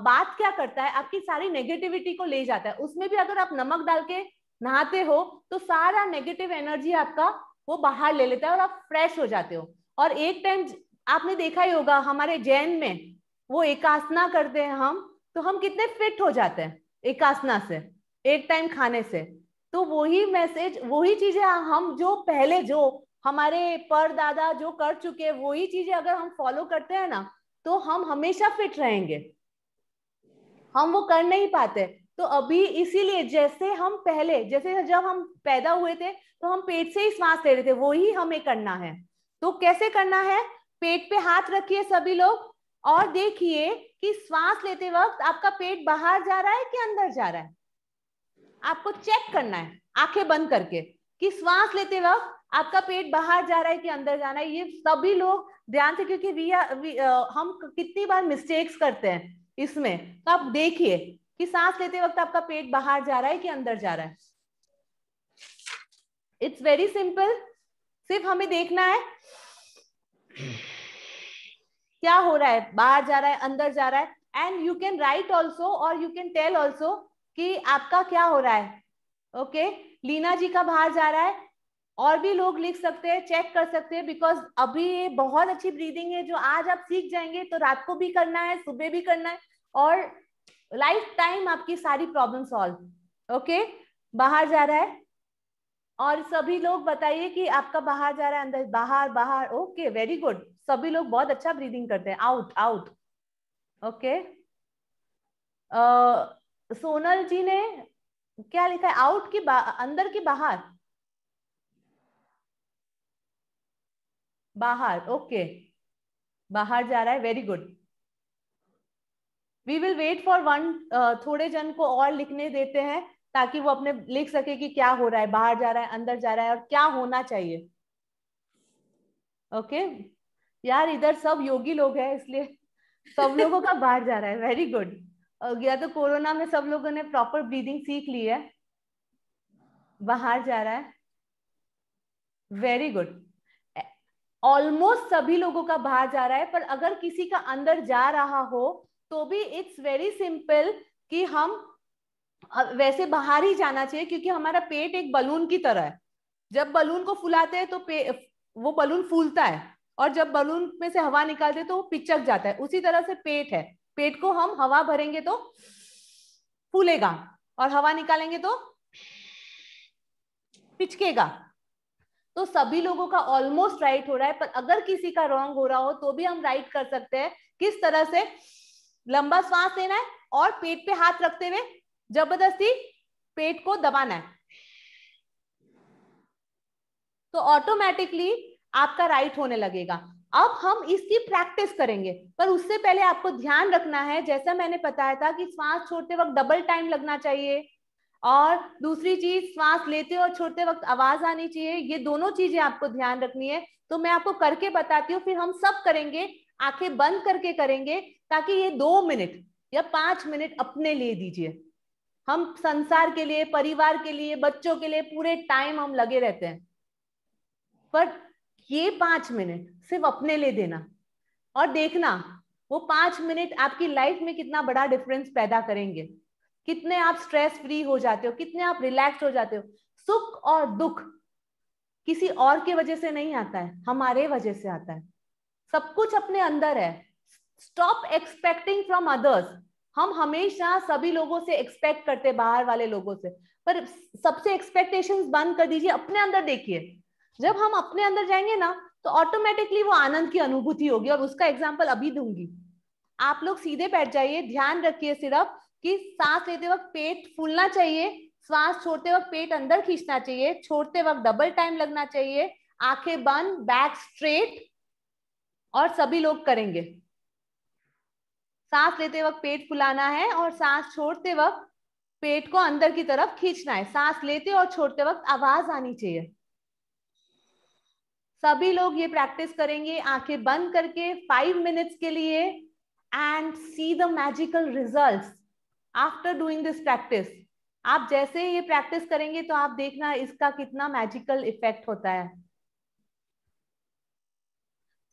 बात क्या करता है, आपकी सारी नेगेटिविटी को ले जाता है। उसमें भी अगर आप नमक डाल के नहाते हो तो सारा नेगेटिव एनर्जी आपका वो बाहर ले लेता है और आप फ्रेश हो जाते हो। और 1 टाइम आपने देखा ही होगा हमारे जैन में वो एकासना करते हैं हम, तो हम कितने फिट हो जाते हैं एकासना से, 1 टाइम खाने से। तो वही मैसेज, वही चीजें हम जो पहले जो हमारे परदादा जो कर चुके हैं, वही चीजें अगर हम फॉलो करते हैं ना तो हम हमेशा फिट रहेंगे। हम वो कर नहीं पाते। तो अभी इसीलिए जैसे हम पहले, जैसे जब हम पैदा हुए थे तो हम पेट से ही श्वास ले रहे थे, वही हमें करना है। तो कैसे करना है? पेट पे हाथ रखिए सभी लोग और देखिए कि श्वास लेते वक्त आपका पेट बाहर जा रहा है कि अंदर जा रहा है। आपको चेक करना है आंखें बंद करके कि श्वास लेते वक्त आपका पेट बाहर जा रहा है कि अंदर जाना है। ये सभी लोग ध्यान से, क्योंकि हम कितनी बार मिस्टेक्स करते हैं इसमें। तो आप देखिए कि सांस लेते वक्त आपका पेट बाहर जा रहा है कि अंदर जा रहा है। इट्स वेरी सिंपल, सिर्फ हमें देखना है क्या हो रहा है, बाहर जा रहा है अंदर जा रहा है। And you can write also और यू कैन टेल ऑल्सो कि आपका क्या हो रहा है। ओके, लीना जी का बाहर जा रहा है, और भी लोग लिख सकते हैं, चेक कर सकते हैं, बिकॉज अभी ये बहुत अच्छी ब्रीदिंग है जो आज आप सीख जाएंगे तो रात को भी करना है, सुबह भी करना है, और लाइफ टाइम आपकी सारी प्रॉब्लम सॉल्व। ओके, बाहर जा रहा है, और सभी लोग बताइए कि आपका बाहर जा रहा है अंदर, बाहर बाहर। ओके, वेरी गुड, सभी लोग बहुत अच्छा ब्रीदिंग करते हैं। Out out. ओके, सोनल जी ने क्या लिखा है? आउट की अंदर की बाहर? बाहर। ओके, बाहर जा रहा है, very good. We will wait for one, थोड़े जन को और लिखने देते हैं ताकि वो अपने लिख सके कि क्या हो रहा है, बाहर जा रहा है अंदर जा रहा है और क्या होना चाहिए। ओके यार, इधर सब योगी लोग हैं इसलिए सब लोगों का बाहर जा रहा है, वेरी गुड। या तो कोरोना में सब लोगों ने प्रॉपर ब्रीदिंग सीख ली है। बाहर जा रहा है, वेरी गुड। ऑलमोस्ट सभी लोगों का बाहर जा रहा है, पर अगर किसी का अंदर जा रहा हो तो भी इट्स वेरी सिंपल कि हम वैसे बाहर ही जाना चाहिए, क्योंकि हमारा पेट एक बलून की तरह है। जब बलून को फुलाते हैं तो वो बलून फूलता है, और जब बलून में से हवा निकालते हैं तो वो पिचक जाता है। उसी तरह से पेट है, पेट को हम हवा भरेंगे तो फूलेगा, और हवा निकालेंगे तो पिचकेगा। तो सभी लोगों का ऑलमोस्ट राइट हो रहा है, पर अगर किसी का रॉन्ग हो रहा हो तो भी हम राइट कर सकते हैं। किस तरह से? लंबा श्वास लेना है और पेट पे हाथ रखते हुए जबरदस्ती पेट को दबाना है, तो ऑटोमेटिकली आपका राइट होने लगेगा। अब हम इसकी प्रैक्टिस करेंगे, पर उससे पहले आपको ध्यान रखना है, जैसा मैंने बताया था कि श्वास छोड़ते वक्त डबल टाइम लगना चाहिए, और दूसरी चीज श्वास लेते और छोड़ते वक्त आवाज आनी चाहिए। ये दोनों चीजें आपको ध्यान रखनी है। तो मैं आपको करके बताती हूँ, फिर हम सब करेंगे, आंखें बंद करके करेंगे, ताकि ये 2 मिनट या 5 मिनट अपने लिए दीजिए। हम संसार के लिए, परिवार के लिए, बच्चों के लिए पूरे टाइम हम लगे रहते हैं, पर ये 5 मिनट सिर्फ अपने लिए देना, और देखना वो 5 मिनट आपकी लाइफ में कितना बड़ा डिफरेंस पैदा करेंगे। कितने आप स्ट्रेस फ्री हो जाते हो, कितने आप रिलैक्स हो जाते हो। सुख और दुख किसी और के वजह से नहीं आता है, हमारे वजह से आता है। सब कुछ अपने अंदर है। Stop expecting from others. हम हमेशा सभी लोगों से एक्सपेक्ट करते, बाहर वाले लोगों से, पर सबसे एक्सपेक्टेशंस बंद कर दीजिए, अपने अंदर देखिए। जब हम अपने अंदर जाएंगे ना तो ऑटोमेटिकली वो आनंद की अनुभूति होगी, और उसका एग्जाम्पल अभी दूंगी। आप लोग सीधे बैठ जाइए, ध्यान रखिए सिर्फ कि सांस लेते वक्त पेट फूलना चाहिए, श्वास छोड़ते वक्त पेट अंदर खींचना चाहिए, छोड़ते वक्त डबल टाइम लगना चाहिए, आंखें बंद, बैक स्ट्रेट, और सभी लोग करेंगे। सांस लेते वक्त पेट फुलाना है और सांस छोड़ते वक्त पेट को अंदर की तरफ खींचना है। सांस लेते और छोड़ते वक्त आवाज आनी चाहिए। सभी लोग ये प्रैक्टिस करेंगे आंखें बंद करके 5 मिनट्स के लिए, and see the magical results after doing this practice. आप जैसे ये प्रैक्टिस करेंगे तो आप देखना इसका कितना मैजिकल इफेक्ट होता है।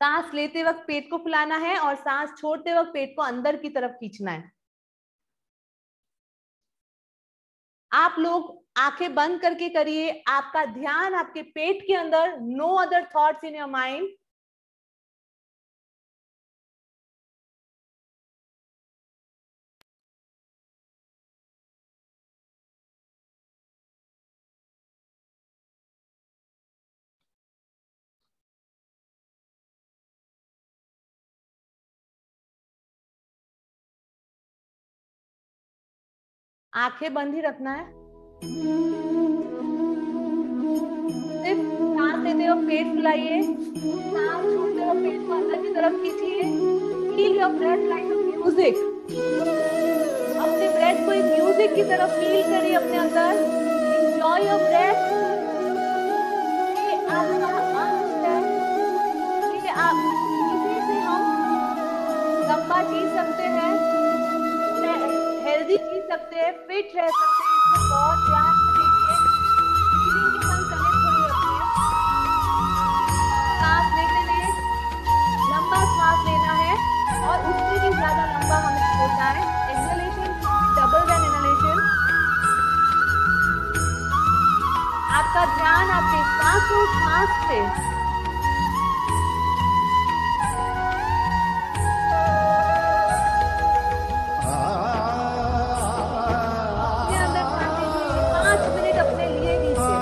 सांस लेते वक्त पेट को फुलाना है और सांस छोड़ते वक्त पेट को अंदर की तरफ खींचना है। आप लोग आंखें बंद करके करिए, आपका ध्यान आपके पेट के अंदर, no other thoughts in your mind. आंखें बंद ही रखना है, सिर्फ सांस लेते हो पेट फुलाइए, सांस छोड़ते हो पेट को अंदर की तरफ खींचिए। Feel your breath like a music, अपने ब्रेथ को एक म्यूजिक की तरफ फील करिए अपने अंदर। Enjoy your breath. ये आपका अंश है, ये आप इसी से हम लंबा जी सकते हैं, हेल्दी जी सकते हैं, फिट रह सकते हैं। इसमें बहुत ध्यान दीजिए, ब्रीदिंग के संग कनेक्ट होइए अपने। सांस लेते हुए लंबा सांस लेना है और उससे भी ज्यादा लंबा हमें लेना है। Exhalation double than inhalation. आपका ध्यान आपके सांस पे, अपने अंदर शांति कीजिए। 5 मिनट अपने लिए दीजिए।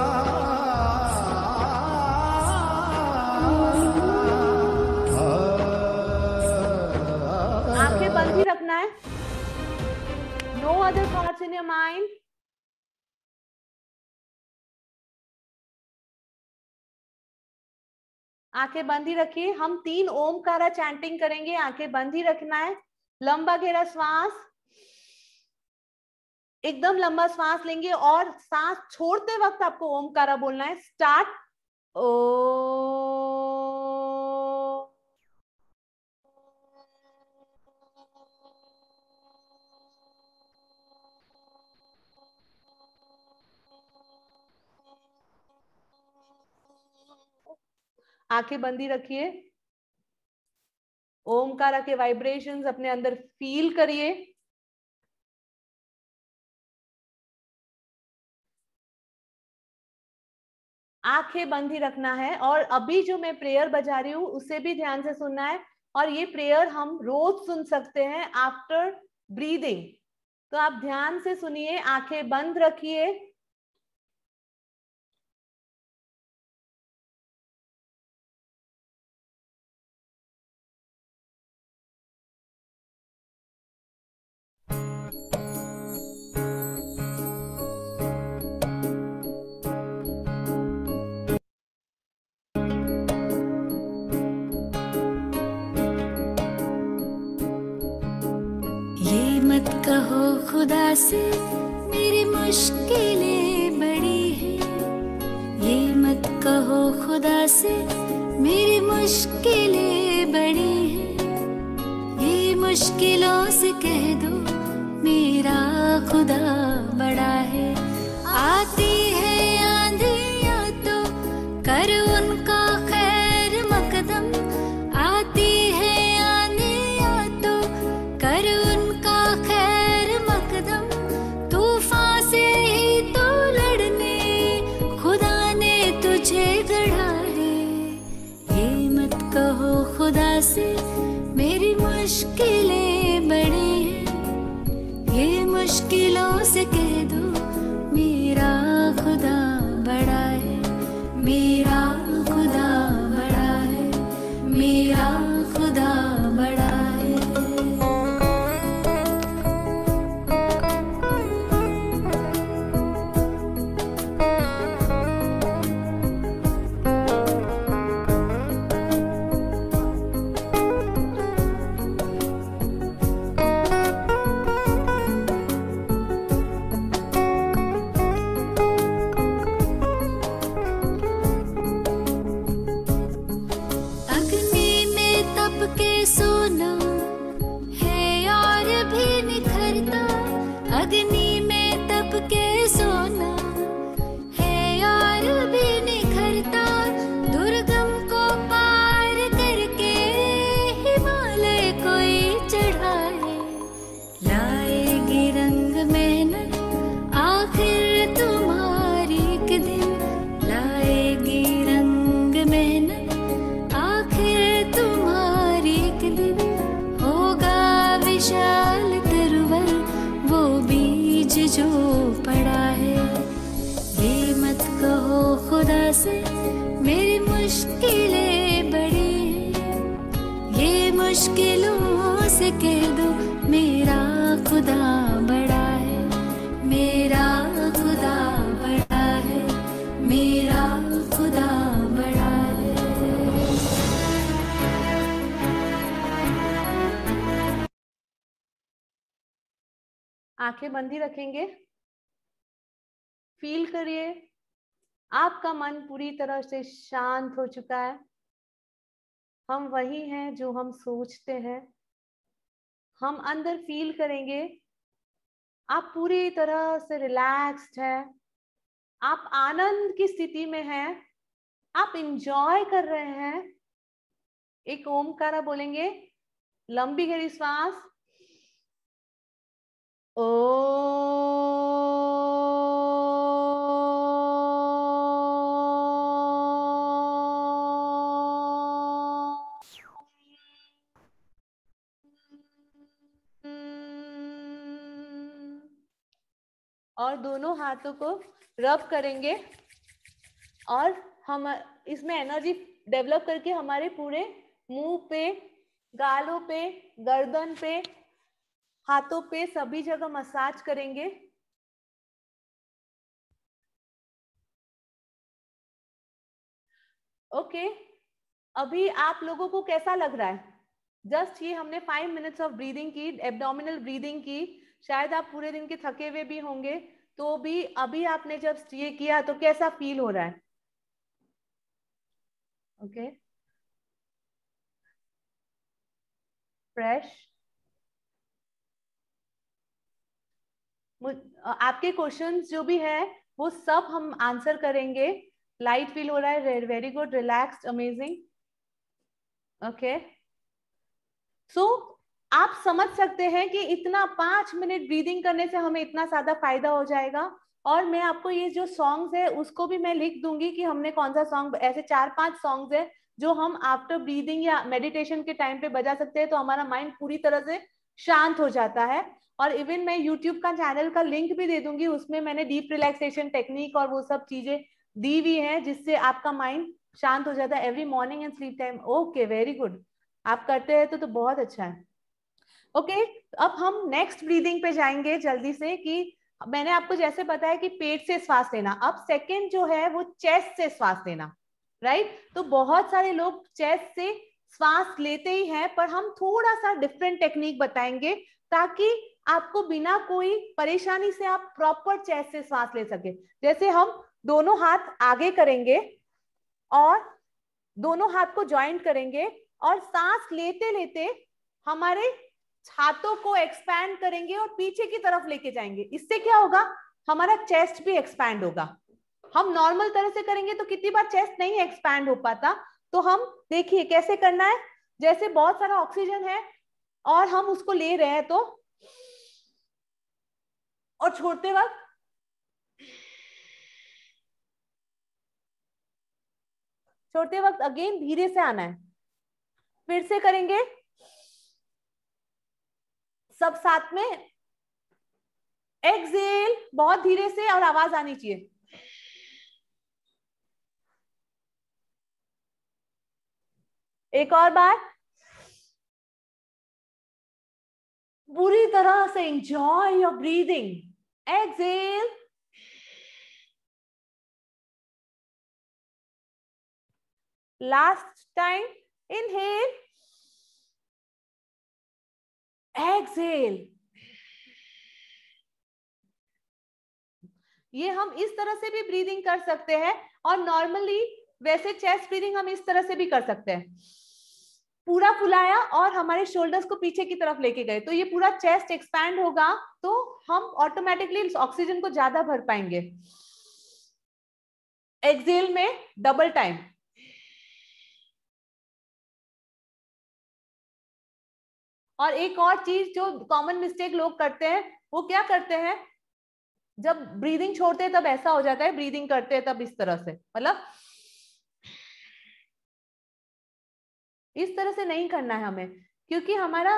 आंखें बंद ही रखना है। No other thoughts in your mind. आंखें बंद ही रखिए। हम 3 ओमकारा चैंटिंग करेंगे। आंखें बंद ही रखना है। लंबा गहरा श्वास, एकदम लंबा श्वास लेंगे और सांस छोड़ते वक्त आपको ओमकारा बोलना है। स्टार्ट। ओ आंखें बंदी रखिए। ओमकारा के वाइब्रेशंस अपने अंदर फील करिए। आंखें बंद ही रखना है और अभी जो मैं प्रेयर बजा रही हूँ उसे भी ध्यान से सुनना है। और ये प्रेयर हम रोज सुन सकते हैं आफ्टर ब्रीदिंग। तो आप ध्यान से सुनिए, आंखें बंद रखिए। मत कहो खुदा से मेरी मुश्किलें बड़ी हैं, ये मत कहो खुदा से मेरी मुश्किलें बड़ी हैं, ये मुश्किलों से कह दो मेरा खुदा बड़ा है। आती है आंधियाँ तो कर उनका खैर मकदम, आती है आंधियाँ तो कर उनका खैर मकदम, तूफान से ही तो लड़ने खुदा ने तुझे गढ़ा है। ये मत कहो खुदा से मेरी मुश्किलें बड़ी हैं, ये मुश्किलों से कह दो मेरा खुदा बड़ा है, मेरा खुदा बड़ा है, मेरा खुदा बड़ा है। मेरी मुश्किलें बड़ी हैं, ये मुश्किलों से कह दो मेरा खुदा बड़ा है, मेरा खुदा बड़ा है, मेरा खुदा बड़ा है। आंखें बंद ही रखेंगे। फील करिए आपका मन पूरी तरह से शांत हो चुका है। हम वही हैं जो हम सोचते हैं। हम अंदर फील करेंगे आप पूरी तरह से रिलैक्स्ड हैं, आप आनंद की स्थिति में हैं, आप इंजॉय कर रहे हैं। एक ओमकारा बोलेंगे, लंबी गहरी सांस, ओ। और दोनों हाथों को रब करेंगे और हम इसमें एनर्जी डेवलप करके हमारे पूरे मुंह पे, गालों पे, गर्दन पे, हाथों पे सभी जगह मसाज करेंगे। ओके, अभी आप लोगों को कैसा लग रहा है? जस्ट ये हमने 5 मिनट्स ऑफ ब्रीदिंग की, एब्डोमिनल ब्रीदिंग की। शायद आप पूरे दिन के थके हुए भी होंगे, तो भी अभी आपने जब ये किया तो कैसा फील हो रहा है? Okay, fresh. आपके क्वेश्चंस जो भी है वो सब हम आंसर करेंगे। लाइट फील हो रहा है? Very good, relaxed, amazing. Okay, so आप समझ सकते हैं कि इतना 5 मिनट ब्रीदिंग करने से हमें इतना ज्यादा फायदा हो जाएगा। और मैं आपको ये जो सॉन्ग्स है उसको भी मैं लिख दूंगी कि हमने कौन सा सॉन्ग, ऐसे 4-5 सॉन्ग्स है जो हम आफ्टर ब्रीदिंग या मेडिटेशन के टाइम पे बजा सकते हैं, तो हमारा माइंड पूरी तरह से शांत हो जाता है। और इवन मैं यूट्यूब का चैनल का लिंक भी दे दूंगी, उसमें मैंने डीप रिलैक्सेशन टेक्निक और वो सब चीजें दी हुई है जिससे आपका माइंड शांत हो जाता है every morning and sleep time. Okay, very good, आप करते हैं तो बहुत अच्छा है। ओके, अब हम नेक्स्ट ब्रीदिंग पे जाएंगे जल्दी से। कि मैंने आपको जैसे बताया कि पेट से श्वास लेना, अब सेकंड जो है वो चेस्ट से श्वास लेना, राइट? तो बहुत सारे लोग चेस्ट से श्वास लेते ही हैं, पर हम थोड़ा सा डिफरेंट टेक्निक बताएंगे ताकि आपको बिना कोई परेशानी से आप प्रॉपर चेस्ट से श्वास ले सके। जैसे हम दोनों हाथ आगे करेंगे और दोनों हाथ को ज्वाइंट करेंगे और सांस लेते लेते हमारे हाथों को एक्सपैंड करेंगे और पीछे की तरफ लेके जाएंगे। इससे क्या होगा? हमारा चेस्ट भी एक्सपैंड होगा। हम नॉर्मल तरह से करेंगे तो कितनी बार चेस्ट नहीं एक्सपैंड हो पाता। तो हम देखिए कैसे करना है। जैसे बहुत सारा ऑक्सीजन है और हम उसको ले रहे हैं, तो और छोड़ते वक्त अगेन धीरे से आना है। फिर से करेंगे सब साथ में। एक्सहेल बहुत धीरे से और आवाज आनी चाहिए। एक और बार, पूरी तरह से enjoy your breathing. Exhale, last time, inhale, exhale. ये हम इस तरह से भी ब्रीदिंग कर सकते हैं और नॉर्मली वैसे चेस्ट ब्रीदिंग हम इस तरह से भी कर सकते हैं। पूरा फुलाया और हमारे शोल्डर्स को पीछे की तरफ लेके गए, तो ये पूरा चेस्ट एक्सपैंड होगा, तो हम ऑटोमेटिकली ऑक्सीजन को ज्यादा भर पाएंगे। एक्सहेल में डबल टाइम। और एक और चीज जो कॉमन मिस्टेक लोग करते हैं, वो क्या करते हैं, जब ब्रीदिंग छोड़ते हैं तब ऐसा हो जाता है, ब्रीदिंग करते हैं तब इस तरह से, मतलब इस तरह से नहीं करना है हमें, क्योंकि हमारा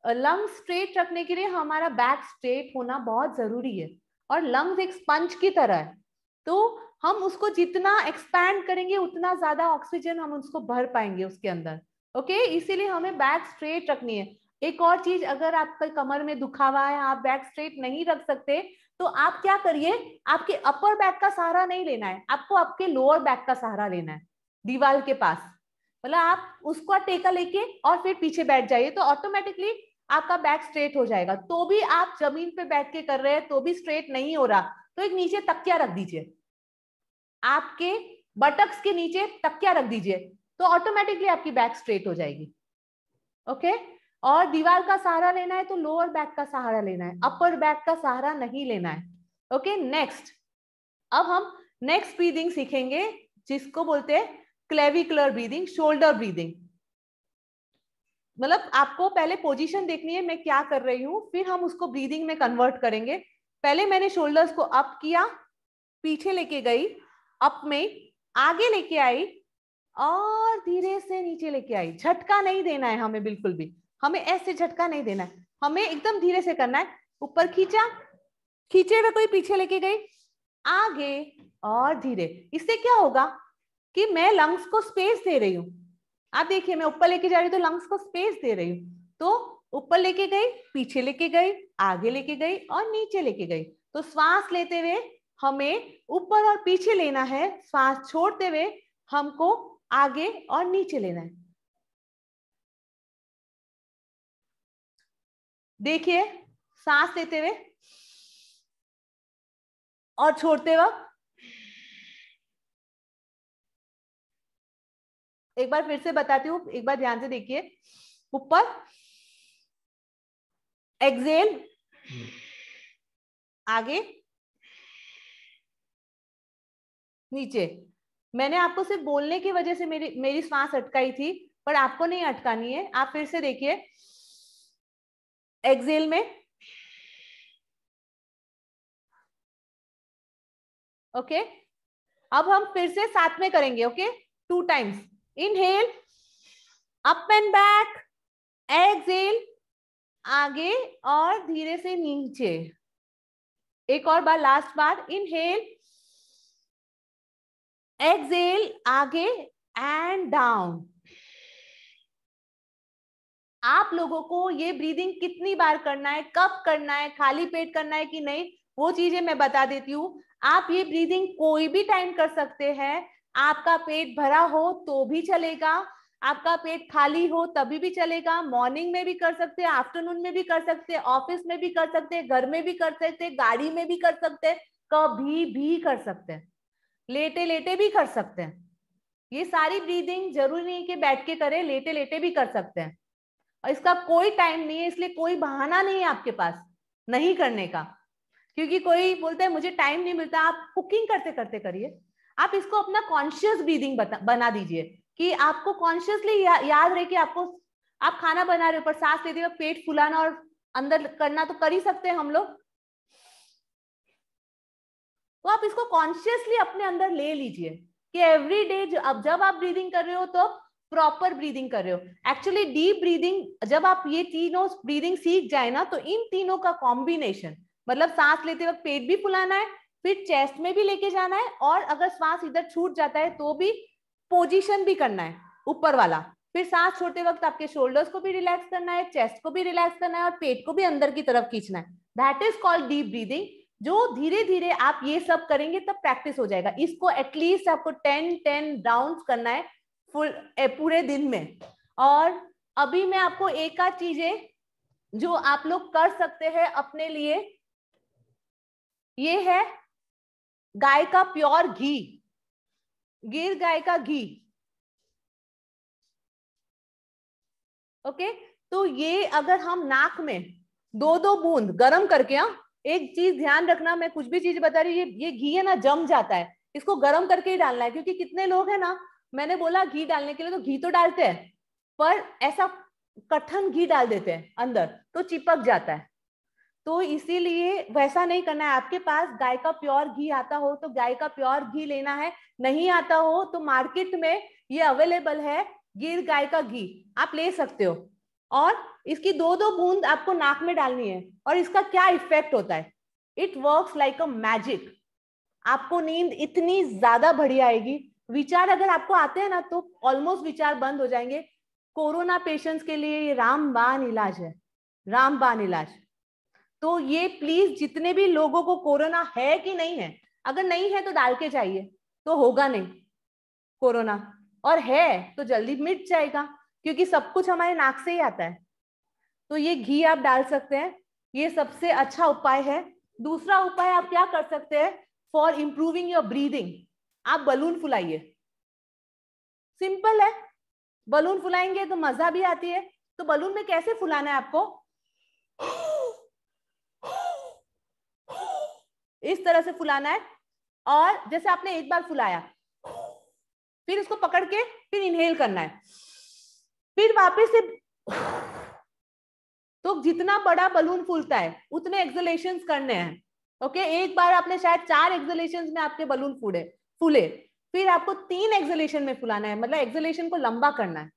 लंग्स स्ट्रेट रखने के लिए हमारा बैक स्ट्रेट होना बहुत जरूरी है। और लंग्स एक स्पंज की तरह है, तो हम उसको जितना एक्सपैंड करेंगे उतना ज्यादा ऑक्सीजन हम उसको भर पाएंगे उसके अंदर। ओके, इसीलिए हमें बैक स्ट्रेट रखनी है। एक और चीज, अगर आपका कमर में दुखावा है, आप बैक स्ट्रेट नहीं रख सकते, तो आप क्या करिए, आपके अपर बैक का सहारा नहीं लेना है, आपको आपके लोअर बैक का सहारा लेना है दीवार के पास। मतलब आप उसको टेका लेके और फिर पीछे बैठ जाइए, तो ऑटोमेटिकली आपका बैक स्ट्रेट हो जाएगा। तो भी आप जमीन पे बैठ के कर रहे हैं तो भी स्ट्रेट नहीं हो रहा, तो एक नीचे तकिया रख दीजिए, आपके बटक्स के नीचे तकिया रख दीजिए, तो ऑटोमेटिकली आपकी बैक स्ट्रेट हो जाएगी। ओके, और दीवार का सहारा लेना है तो लोअर बैक का सहारा लेना है, अपर बैक का सहारा नहीं लेना है। ओके, नेक्स्ट, अब हम नेक्स्ट ब्रीदिंग सीखेंगे जिसको बोलते हैं क्लेविकुलर ब्रीदिंग, शोल्डर ब्रीदिंग। मतलब आपको पहले पोजीशन देखनी है मैं क्या कर रही हूं, फिर हम उसको ब्रीदिंग में कन्वर्ट करेंगे। पहले मैंने शोल्डर्स को अप किया, पीछे लेके गई, अप में आगे लेके आई और धीरे से नीचे लेके आई। झटका नहीं देना है हमें, बिल्कुल भी हमें ऐसे झटका नहीं देना है, हमें एकदम धीरे से करना है। ऊपर खींचा, खींचे हुए कोई पीछे लेके गई, आगे और धीरे। इससे क्या होगा कि मैं लंग्स को स्पेस दे रही हूँ। आप देखिए मैं ऊपर लेके जा रही हूँ तो लंग्स को स्पेस दे रही हूँ। तो ऊपर लेके गई, पीछे लेके गई, आगे लेके गई और नीचे लेके गई। तो श्वास लेते हुए हमें ऊपर और पीछे लेना है, श्वास छोड़ते हुए हमको आगे और नीचे लेना है। देखिए, सांस लेते हुए और छोड़ते वक्त एक बार फिर से बताती हूँ, एक बार ध्यान से देखिए। ऊपर एक्सेल, आगे नीचे। मैंने आपको सिर्फ बोलने की वजह से मेरी सांस अटकाई थी, पर आपको नहीं अटकानी है। आप फिर से देखिए, एक्सेल में, ओके। अब हम फिर से साथ में करेंगे, okay, 2 times. Inhale, up and back, exhale, आगे और धीरे से नीचे। एक और बार, लास्ट बार, इनहेल, एक्सेल, आगे एंड डाउन। आप लोगों को ये ब्रीदिंग कितनी बार करना है, कब करना है, खाली पेट करना है कि नहीं, वो चीजें मैं बता देती हूँ। आप ये ब्रीदिंग कोई भी टाइम कर सकते हैं। आपका पेट भरा हो तो भी चलेगा, आपका पेट खाली हो तभी भी चलेगा। मॉर्निंग में भी कर सकते हैं, आफ्टरनून में भी कर सकते हैं, ऑफिस में भी कर सकते हैं, घर में भी कर सकते हैं, गाड़ी में भी कर सकते हैं, कभी भी कर सकते हैं, लेटे लेटे भी कर सकते हैं। ये सारी ब्रीदिंग जरूरी नहीं कि बैठ के करें, लेटे लेटे भी कर सकते हैं। और इसका कोई टाइम नहीं है, इसलिए कोई बहाना नहीं है आपके पास नहीं करने का। क्योंकि कोई बोलता है मुझे टाइम नहीं मिलता, आप कुकिंग करते करते करिए। आप इसको अपना कॉन्शियस ब्रीदिंग बना दीजिए कि आपको कॉन्शियसली याद रहे कि आपको, आप खाना बना रहे हो पर सांस लेते हुए पेट फुलाना और अंदर करना तो कर ही सकते हैं हम लोग। तो आप इसको कॉन्शियसली अपने अंदर ले लीजिए कि एवरी डे जब आप ब्रीदिंग कर रहे हो तो प्रॉपर ब्रीदिंग कर रहे हो। एक्चुअली डीप ब्रीदिंग, जब आप ये तीनों ब्रीदिंग सीख जाए ना, तो इन तीनों का कॉम्बिनेशन, मतलब सांस लेते वक्त पेट भी फुलाना है, फिर चेस्ट में भी लेके जाना है, और अगर सांस इधर छूट जाता है तो भी पोजीशन भी करना है ऊपर वाला। फिर सांस छोड़ते वक्त आपके शोल्डर्स को भी रिलैक्स करना है, चेस्ट को भी रिलैक्स करना है और पेट को भी अंदर की तरफ खींचना है। That is called deep breathing. जो धीरे धीरे आप ये सब करेंगे तब प्रैक्टिस हो जाएगा। इसको एटलीस्ट आपको 10 राउंड्स करना है पूरे दिन में। और अभी मैं आपको एक आध चीजें जो आप लोग कर सकते हैं अपने लिए, ये है गाय का प्योर घी, गिर गाय का घी। ओके, तो ये अगर हम नाक में 2-2 बूंद गरम करके, एक चीज ध्यान रखना, मैं कुछ भी चीज बता रही हूँ, ये घी है ना जम जाता है, इसको गरम करके ही डालना है। क्योंकि कितने लोग हैं ना, मैंने बोला घी डालने के लिए, तो घी तो डालते हैं पर ऐसा कठिन घी डाल देते हैं अंदर, तो चिपक जाता है। तो इसीलिए वैसा नहीं करना है। आपके पास गाय का प्योर घी आता हो तो गाय का प्योर घी लेना है, नहीं आता हो तो मार्केट में ये अवेलेबल है गिर गाय का घी, आप ले सकते हो। और इसकी 2-2 बूंद आपको नाक में डालनी है। और इसका क्या इफेक्ट होता है, it works like a magic. आपको नींद इतनी ज्यादा बढ़िया आएगी। विचार अगर आपको आते हैं ना तो ऑलमोस्ट विचार बंद हो जाएंगे। कोरोना पेशेंट्स के लिए ये रामबाण इलाज है, रामबाण इलाज। तो ये प्लीज जितने भी लोगों को कोरोना है कि नहीं है, अगर नहीं है तो डाल के जाइए, तो होगा नहीं कोरोना, और है तो जल्दी मिट जाएगा, क्योंकि सब कुछ हमारे नाक से ही आता है। तो ये घी आप डाल सकते हैं, ये सबसे अच्छा उपाय है। दूसरा उपाय आप क्या कर सकते हैं फॉर इंप्रूविंग योर ब्रीदिंग, आप बलून फुलाइए। सिंपल है, बलून फुलाएंगे तो मजा भी आती है। तो बलून में कैसे फुलाना है आपको, इस तरह से फुलाना है। और जैसे आपने एक बार फुलाया, फिर इसको पकड़ के फिर इनहेल करना है, फिर वापस से। तो जितना बड़ा बलून फूलता है उतने एक्सलेशंस करने हैं। ओके, एक बार आपने शायद 4 एक्सलेशंस में आपके बलून फूले, फिर आपको 3 एक्सलेशन में फुलाना है, मतलब एक्सलेशन को लंबा करना है।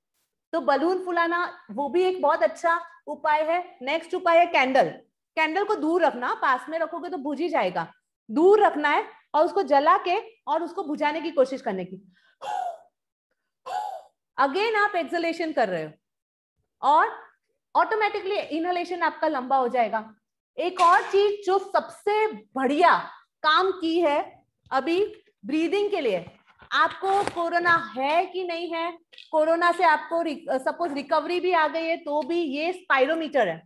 तो बलून फुलाना वो भी एक बहुत अच्छा उपाय है। नेक्स्ट उपाय है कैंडल। कैंडल को दूर रखना, पास में रखोगे तो बुझ ही जाएगा, दूर रखना है और उसको जला के और उसको बुझाने की कोशिश करने की। अगेन आप एक्सलेशन कर रहे हो और ऑटोमेटिकली इनहेलेशन आपका लंबा हो जाएगा। एक और चीज जो सबसे बढ़िया काम की है अभी ब्रीदिंग के लिए, आपको कोरोना है कि नहीं है, कोरोना से आपको सपोज रिकवरी भी आ गई है तो भी ये स्पाइरोमीटर है।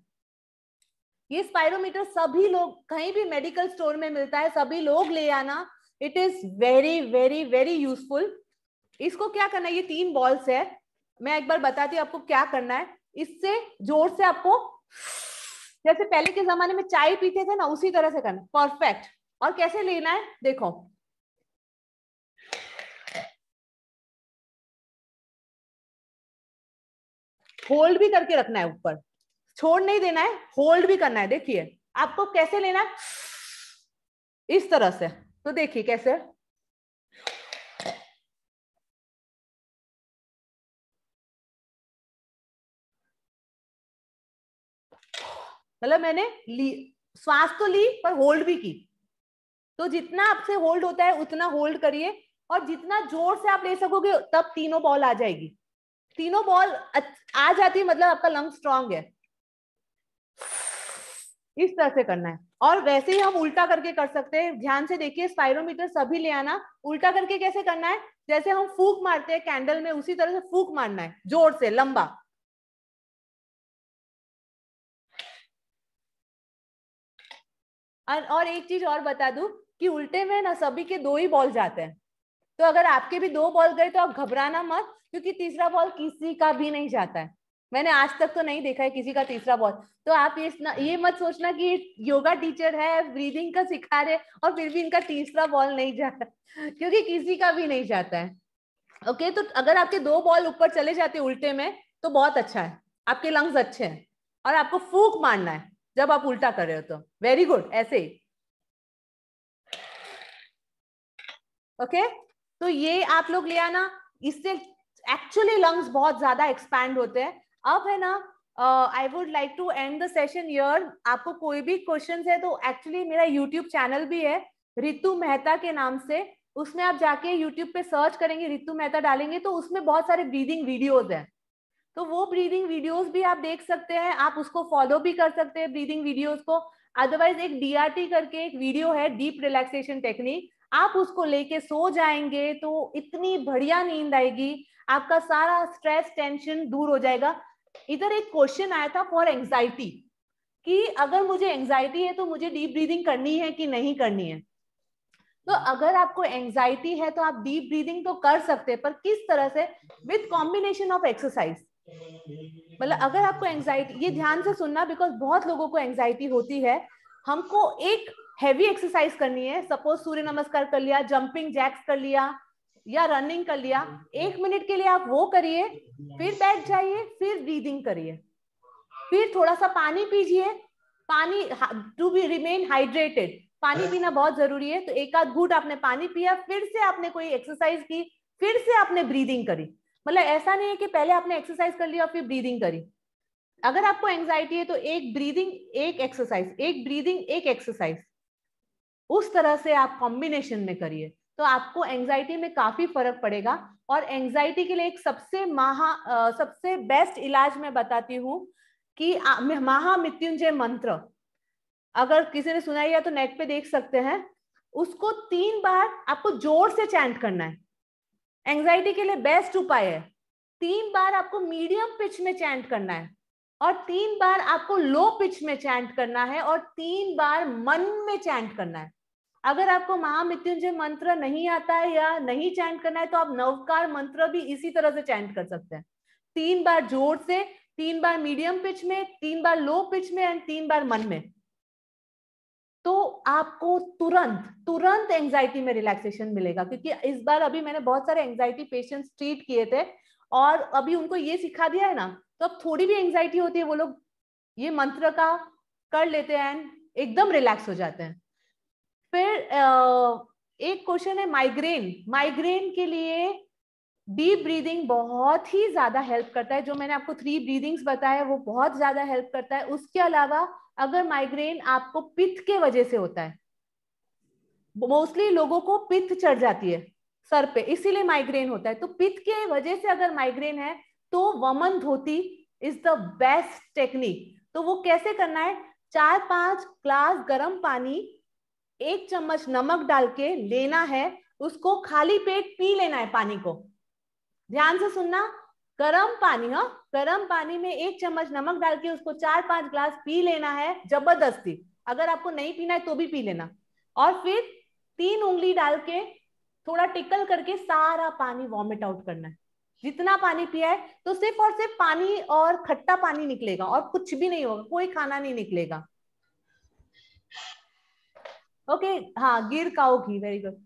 ये स्पाइरोमीटर सभी लोग, कहीं भी मेडिकल स्टोर में मिलता है, सभी लोग ले आना। It is very very very useful. इसको क्या करना है, ये 3 बॉल्स है, मैं एक बार बताती हूँ आपको क्या करना है। इससे जोर से आपको, जैसे पहले के जमाने में चाय पीते थे ना, उसी तरह से करना, परफेक्ट। और कैसे लेना है देखो, होल्ड भी करके रखना है, ऊपर छोड़ नहीं देना है, होल्ड भी करना है। देखिए आपको कैसे लेना है, इस तरह से। तो देखिए कैसे, मतलब मैंने श्वास तो ली पर होल्ड भी की। तो जितना आपसे होल्ड होता है उतना होल्ड करिए, और जितना जोर से आप ले सकोगे तब 3 बॉल आ जाएगी। 3 बॉल आ जाती है मतलब आपका लंग स्ट्रांग है। इस तरह से करना है। और वैसे ही हम उल्टा करके कर सकते हैं, ध्यान से देखिए, स्पाइरोमीटर सभी ले आना। उल्टा करके कैसे करना है, जैसे हम फूंक मारते हैं कैंडल में, उसी तरह से फूंक मारना है, जोर से लंबा। और एक चीज और बता दूं कि उल्टे में ना सभी के 2 ही बॉल जाते हैं। तो अगर आपके भी 2 बॉल गए तो आप घबराना मत, क्योंकि तीसरा बॉल किसी का भी नहीं जाता है। मैंने आज तक तो नहीं देखा है किसी का तीसरा बॉल। तो आप ये मत सोचना कि योगा टीचर है, ब्रीदिंग का सिखा रहे और फिर भी इनका तीसरा बॉल नहीं जाता, क्योंकि किसी का भी नहीं जाता है। ओके, तो अगर आपके 2 बॉल ऊपर चले जाते हैं उल्टे में तो बहुत अच्छा है, आपके लंग्स अच्छे हैं। और आपको फूंक मारना है जब आप उल्टा कर रहे हो, तो वेरी गुड, ऐसे ही। ओके, तो ये आप लोग ले आना, इससे एक्चुअली लंग्स बहुत ज्यादा एक्सपैंड होते हैं। अब है ना, I would like to end the session here. आपको कोई भी क्वेश्चंस है तो एक्चुअली मेरा यूट्यूब चैनल भी है रितु मेहता के नाम से, उसमें आप जाके यूट्यूब पे सर्च करेंगे, रितु मेहता डालेंगे तो उसमें बहुत सारे ब्रीदिंग वीडियोज हैं। तो वो ब्रीदिंग वीडियोस भी आप देख सकते हैं, आप उसको फॉलो भी कर सकते हैं ब्रीदिंग वीडियोस को। अदरवाइज एक DRT करके एक वीडियो है, डीप रिलैक्सेशन टेक्निक, आप उसको लेके सो जाएंगे तो इतनी बढ़िया नींद आएगी, आपका सारा स्ट्रेस टेंशन दूर हो जाएगा। इधर एक क्वेश्चन आया था फॉर एंजाइटी, कि अगर मुझे एंजाइटी है तो मुझे डीप ब्रीदिंग करनी है कि नहीं करनी है। तो अगर आपको एंजाइटी है तो आप डीप ब्रीदिंग तो कर सकते हैं, पर किस तरह से, विद कॉम्बिनेशन ऑफ एक्सरसाइज। मतलब अगर आपको एंजाइटी, ये ध्यान से सुनना बिकॉज बहुत लोगों को एंजाइटी होती है, हमको एक हैवी एक्सरसाइज करनी है, सपोज सूर्य नमस्कार कर लिया, जंपिंग जैक्स कर लिया या रनिंग कर लिया, 1 मिनट के लिए आप वो करिए, फिर बैठ जाइए, फिर ब्रीदिंग करिए, फिर थोड़ा सा पानी पीजिए, पानी टू बी रिमेन हाइड्रेटेड, पानी पीना बहुत जरूरी है। तो 1 आध घूंट आपने पानी पिया, फिर से आपने कोई एक्सरसाइज की, फिर से आपने ब्रीदिंग करी। मतलब ऐसा नहीं है कि पहले आपने एक्सरसाइज कर लिया और फिर ब्रीदिंग करी। अगर आपको एंजाइटी है तो एक ब्रीदिंग एक एक्सरसाइज, एक ब्रीदिंग एक एक्सरसाइज, उस तरह से आप कॉम्बिनेशन में करिए तो आपको एंजाइटी में काफी फर्क पड़ेगा। और एंजाइटी के लिए एक सबसे बेस्ट इलाज मैं बताती हूँ कि महामृत्युंजय मंत्र, अगर किसी ने सुना है या तो नेट पे देख सकते हैं, उसको 3 बार आपको जोर से चैंट करना है। एंजाइटी के लिए बेस्ट उपाय है। 3 बार आपको मीडियम पिच में चैंट करना है और 3 बार आपको लो पिच में चैंट करना है और 3 बार मन में चैंट करना है। अगर आपको महामृत्युंजय मंत्र नहीं आता है या नहीं चैंट करना है तो आप नवकार मंत्र भी इसी तरह से चैंट कर सकते हैं। 3 बार जोर से, 3 बार मीडियम पिच में, 3 बार लो पिच में एंड 3 बार मन में। तो आपको तुरंत एंजाइटी में रिलैक्सेशन मिलेगा। क्योंकि इस बार अभी मैंने बहुत सारे एंजाइटी पेशेंट्स ट्रीट किए थे और अभी उनको ये सिखा दिया है ना, तो अब थोड़ी भी एंजाइटी होती है वो लोग ये मंत्र का कर लेते हैं एंड एकदम रिलैक्स हो जाते हैं। फिर एक क्वेश्चन है माइग्रेन के लिए डीप ब्रीदिंग बहुत ही ज्यादा हेल्प करता है। जो मैंने आपको 3 ब्रीदिंग्स बताया वो बहुत ज्यादा हेल्प करता है। उसके अलावा अगर माइग्रेन आपको पित्त के वजह से होता है, मोस्टली लोगों को पित्त चढ़ जाती है सर पे, इसीलिए माइग्रेन होता है। तो पित्त के वजह से अगर माइग्रेन है तो वमन धोती इज द बेस्ट टेक्निक। तो वो कैसे करना है, 4-5 ग्लास गर्म पानी, 1 चम्मच नमक डाल के लेना है, उसको खाली पेट पी लेना है। पानी को ध्यान से सुनना, गर्म पानी, हाँ गर्म पानी में 1 चम्मच नमक डाल के उसको 4-5 ग्लास पी लेना है जबरदस्ती। अगर आपको नहीं पीना है तो भी पी लेना। और फिर 3 उंगली डाल के थोड़ा टिकल करके सारा पानी वॉमिट आउट करना है। जितना पानी पिया है तो सिर्फ और सिर्फ पानी और खट्टा पानी निकलेगा और कुछ भी नहीं होगा, कोई खाना नहीं निकलेगा। ओके हाँ, गिर काओ घी, वेरी गुड।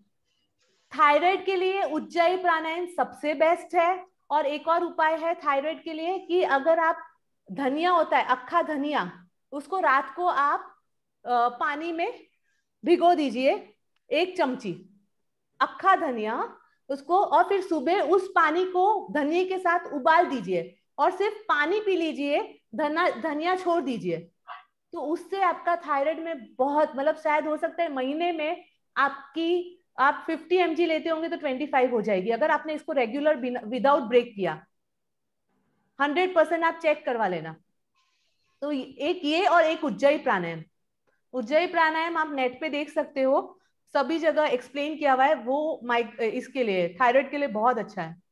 थायराइड के लिए उज्जयी प्राणायाम सबसे बेस्ट है। और एक और उपाय है थायराइड के लिए कि अगर आप धनिया होता है, अक्खा धनिया, उसको रात को आप पानी में भिगो दीजिए 1 चमची अक्खा धनिया उसको, और फिर सुबह उस पानी को धनिया के साथ उबाल दीजिए और सिर्फ पानी पी लीजिए, धनिया छोड़ दीजिए। तो उससे आपका थायराइड में बहुत, मतलब शायद हो सकता है महीने में आप 50 mg लेते होंगे तो 25 हो जाएगी अगर आपने इसको रेगुलर विदाउट ब्रेक किया। 100% आप चेक करवा लेना। तो एक ये और एक उज्जयी प्राणायाम। उज्जयी प्राणायाम आप नेट पे देख सकते हो, सभी जगह एक्सप्लेन किया हुआ है। वो इसके लिए थायराइड के लिए बहुत अच्छा है।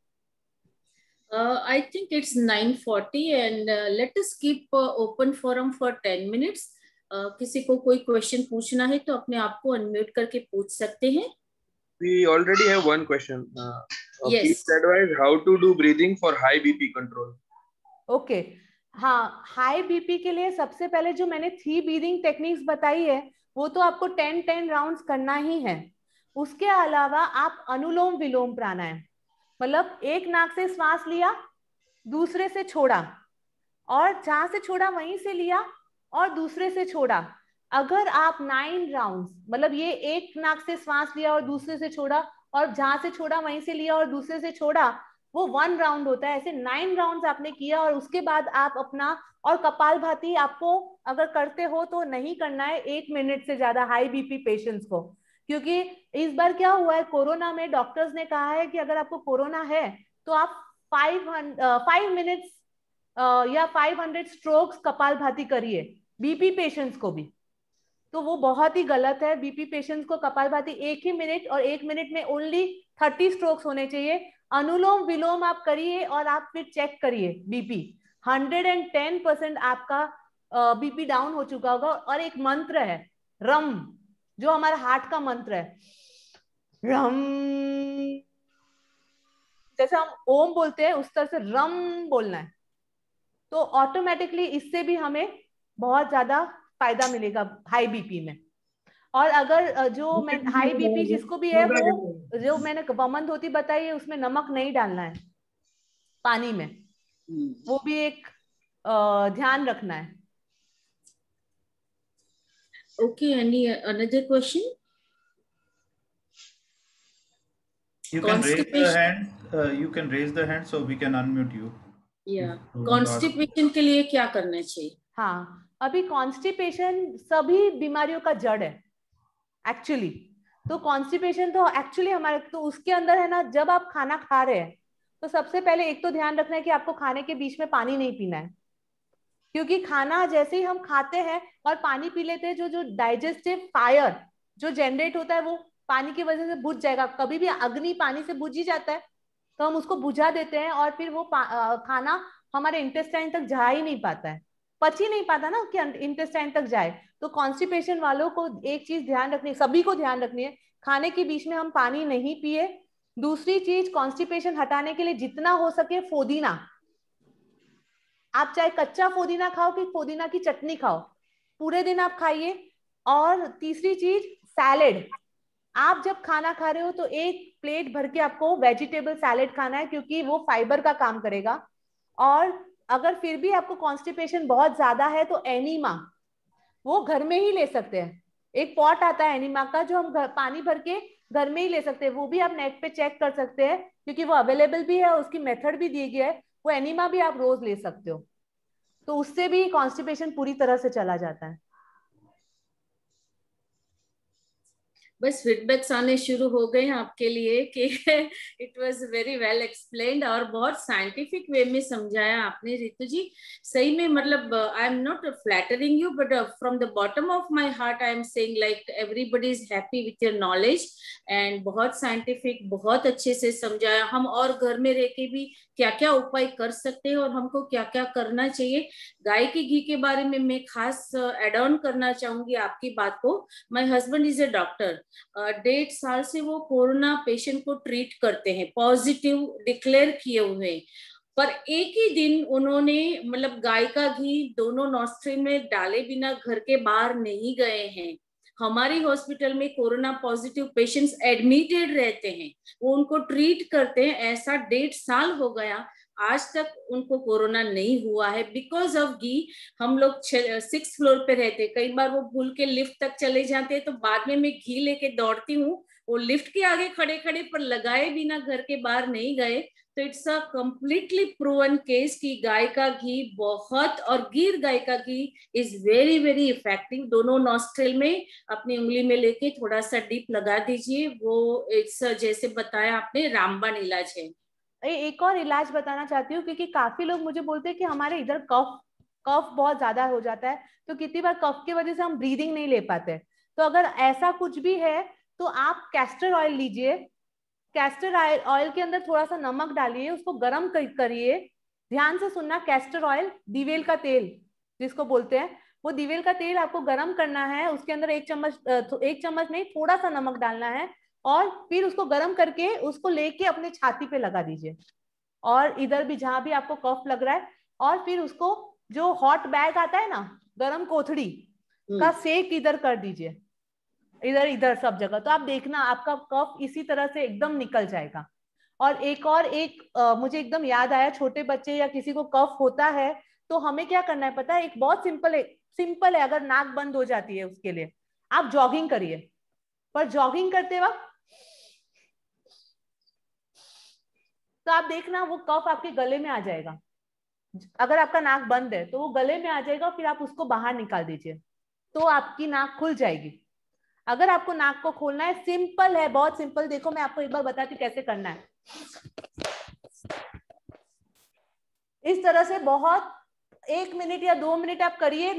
I think it's 9:40 and let us keep open forum for 10 minutes. किसी को कोई क्वेश्चन पूछना है तो अपने आप को अनम्यूट करके पूछ सकते हैं। We already have one question. Yes. Please advise how to do breathing for high BP control. Okay हाँ, हाई बीपी के लिए सबसे पहले जो मैंने 3 ब्रीदिंग टेक्निक्स बताई है वो तो आपको 10 राउंड्स करना ही है। उसके अलावा आप अनुलोम विलोम प्राणायाम, मतलब एक नाक से श्वास लिया, दूसरे से छोड़ा, और जहां से छोड़ा वहीं से लिया और दूसरे से छोड़ा। अगर आप 9 राउंड्स, मतलब ये एक नाक से श्वास लिया और दूसरे से छोड़ा, और जहां से छोड़ा वहीं से लिया और दूसरे से छोड़ा, वो 1 राउंड होता है। ऐसे 9 राउंड्स आपने किया और उसके बाद आप अपना, और कपालभाति आपको अगर करते हो तो नहीं करना है 1 मिनट से ज्यादा हाई बीपी पेशेंट्स को। क्योंकि इस बार क्या हुआ है, कोरोना में डॉक्टर्स ने कहा है कि अगर आपको कोरोना है तो आप 5 मिनट्स या 500 स्ट्रोक्स कपालभाति करिए बीपी पेशेंट्स को भी। तो वो बहुत ही गलत है। बीपी पेशेंट्स को कपालभाति 1 ही मिनट, और 1 मिनट में ओनली 30 स्ट्रोक्स होने चाहिए। अनुलोम विलोम आप करिए और आप फिर चेक करिए बीपी, 110% आपका बीपी डाउन हो चुका होगा। और एक मंत्र है रम, जो हमारा हार्ट का मंत्र है, रम, जैसे हम ओम बोलते हैं उस तरह से रम बोलना है। तो ऑटोमेटिकली इससे भी हमें बहुत ज्यादा फायदा मिलेगा हाई बीपी में। और अगर जो मैं हाई बीपी जिसको भी है, वो जो मैंने वमन धोती बताई है उसमें नमक नहीं डालना है पानी में, वो भी एक ध्यान रखना है। Okay, any another question? You can raise the hand. You can raise the hand so we can unmute you. Yeah. Constipation के लिए क्या करना चाहिए? हाँ, अभी कॉन्स्टिपेशन सभी बीमारियों का जड़ है एक्चुअली। तो कॉन्स्टिपेशन तो एक्चुअली हमारे, तो उसके अंदर है ना, जब आप खाना खा रहे हैं तो सबसे पहले एक तो ध्यान रखना है कि आपको खाने के बीच में पानी नहीं पीना है। क्योंकि खाना जैसे ही हम खाते हैं और पानी पी लेते हैं, जो जो डाइजेस्टिव फायर जो जनरेट होता है वो पानी की वजह से बुझ जाएगा। कभी भी अग्नि पानी से बुझ ही जाता है, तो हम उसको बुझा देते हैं और फिर वो खाना हमारे इंटेस्टाइन तक जा ही नहीं पाता है, पच ही नहीं पाता ना कि इंटेस्टाइन तक जाए। तो कॉन्स्टिपेशन वालों को एक चीज ध्यान रखनी, सभी को ध्यान रखनी है, खाने के बीच में हम पानी नहीं पिए। दूसरी चीज, कॉन्स्टिपेशन हटाने के लिए जितना हो सके पुदीना, आप चाहे कच्चा पुदीना खाओ कि पुदीना की चटनी खाओ, पूरे दिन आप खाइए। और तीसरी चीज सैलेड, आप जब खाना खा रहे हो तो एक प्लेट भर के आपको वेजिटेबल सैलेड खाना है, क्योंकि वो फाइबर का काम करेगा। और अगर फिर भी आपको कॉन्स्टिपेशन बहुत ज्यादा है तो एनीमा वो घर में ही ले सकते हैं। एक पॉट आता है एनीमा का जो हम पानी भर के घर में ही ले सकते हैं, वो भी आप नेट पे चेक कर सकते हैं क्योंकि वो अवेलेबल भी है, उसकी मेथड भी दी गई है। वो एनीमा भी आप रोज ले सकते हो, तो उससे भी कॉन्स्टिपेशन पूरी तरह से चला जाता है। बस फीडबैक्स आने शुरू हो गए हैं आपके लिए कि it was very well explained और बहुत साइंटिफिक वे में समझाया आपने रितु जी। सही में मतलब I am not flattering you but from the bottom of my heart I am saying like everybody is happy with your knowledge and बहुत साइंटिफिक, बहुत अच्छे से समझाया। हम और घर में रह के भी क्या क्या उपाय कर सकते हैं और हमको क्या क्या करना चाहिए। गाय के घी के बारे में मैं खास एड ऑन करना चाहूंगी आपकी बात को। My husband is a doctor, 1.5 साल से वो कोरोना पेशेंट को ट्रीट करते हैं, पॉजिटिव डिक्लेयर किए हुए, पर एक ही दिन उन्होंने मतलब गाय का घी दोनों नॉस्ट्रिल में डाले बिना घर के बाहर नहीं गए हैं। हमारी हॉस्पिटल में कोरोना पॉजिटिव पेशेंट्स एडमिटेड रहते हैं, वो उनको ट्रीट करते हैं। ऐसा 1.5 साल हो गया, आज तक उनको कोरोना नहीं हुआ है बिकॉज ऑफ घी। हम लोग 6th फ्लोर पे रहते, कई बार वो भूल के लिफ्ट तक चले जाते हैं तो बाद में मैं घी लेके दौड़ती हूँ, वो लिफ्ट के आगे खड़े खड़े पर लगाए बिना घर के बाहर नहीं गए। तो it's a completely proven case कि गाय का घी बहुत, और गिर गाय का घी इज वेरी वेरी इफेक्टिव। दोनों नॉस्ट्रिल में अपनी उंगली में लेके थोड़ा सा डीप लगा दीजिए, वो इट्स जैसे बताया आपने रामबाण इलाज है। एक और इलाज बताना चाहती हूँ, क्योंकि काफी लोग मुझे बोलते हैं कि हमारे इधर कफ बहुत ज्यादा हो जाता है, तो कितनी बार कफ की वजह से हम ब्रीदिंग नहीं ले पाते। तो अगर ऐसा कुछ भी है तो आप कैस्टर ऑयल लीजिए, कैस्टर ऑयल के अंदर थोड़ा सा नमक डालिए, उसको गर्म करिए। ध्यान से सुनना, कैस्टर ऑयल दिवेल का तेल जिसको बोलते हैं, वो दिवेल का तेल आपको गर्म करना है, उसके अंदर 1 चम्मच नहीं, थोड़ा सा नमक डालना है और फिर उसको गर्म करके उसको लेके अपने छाती पे लगा दीजिए, और इधर भी जहां भी आपको कफ लग रहा है। और फिर उसको जो हॉट बैग आता है ना, गर्म कोथड़ी का सेक इधर कर दीजिए, इधर इधर सब जगह। तो आप देखना आपका कफ इसी तरह से एकदम निकल जाएगा। और मुझे एकदम याद आया, छोटे बच्चे या किसी को कफ होता है तो हमें क्या करना है पता है? एक बहुत सिंपल है। अगर नाक बंद हो जाती है उसके लिए आप जॉगिंग करिए, पर जॉगिंग करते वक्त तो आप देखना वो कफ आपके गले में आ जाएगा। अगर आपका नाक बंद है तो वो गले में आ जाएगा, फिर आप उसको बाहर निकाल दीजिए तो आपकी नाक खुल जाएगी। अगर आपको नाक को खोलना है, सिंपल है, बहुत सिंपल। देखो मैं आपको एक बार बताती हूँ कैसे करना है। इस तरह से बहुत 1 मिनट या 2 मिनट आप करिए,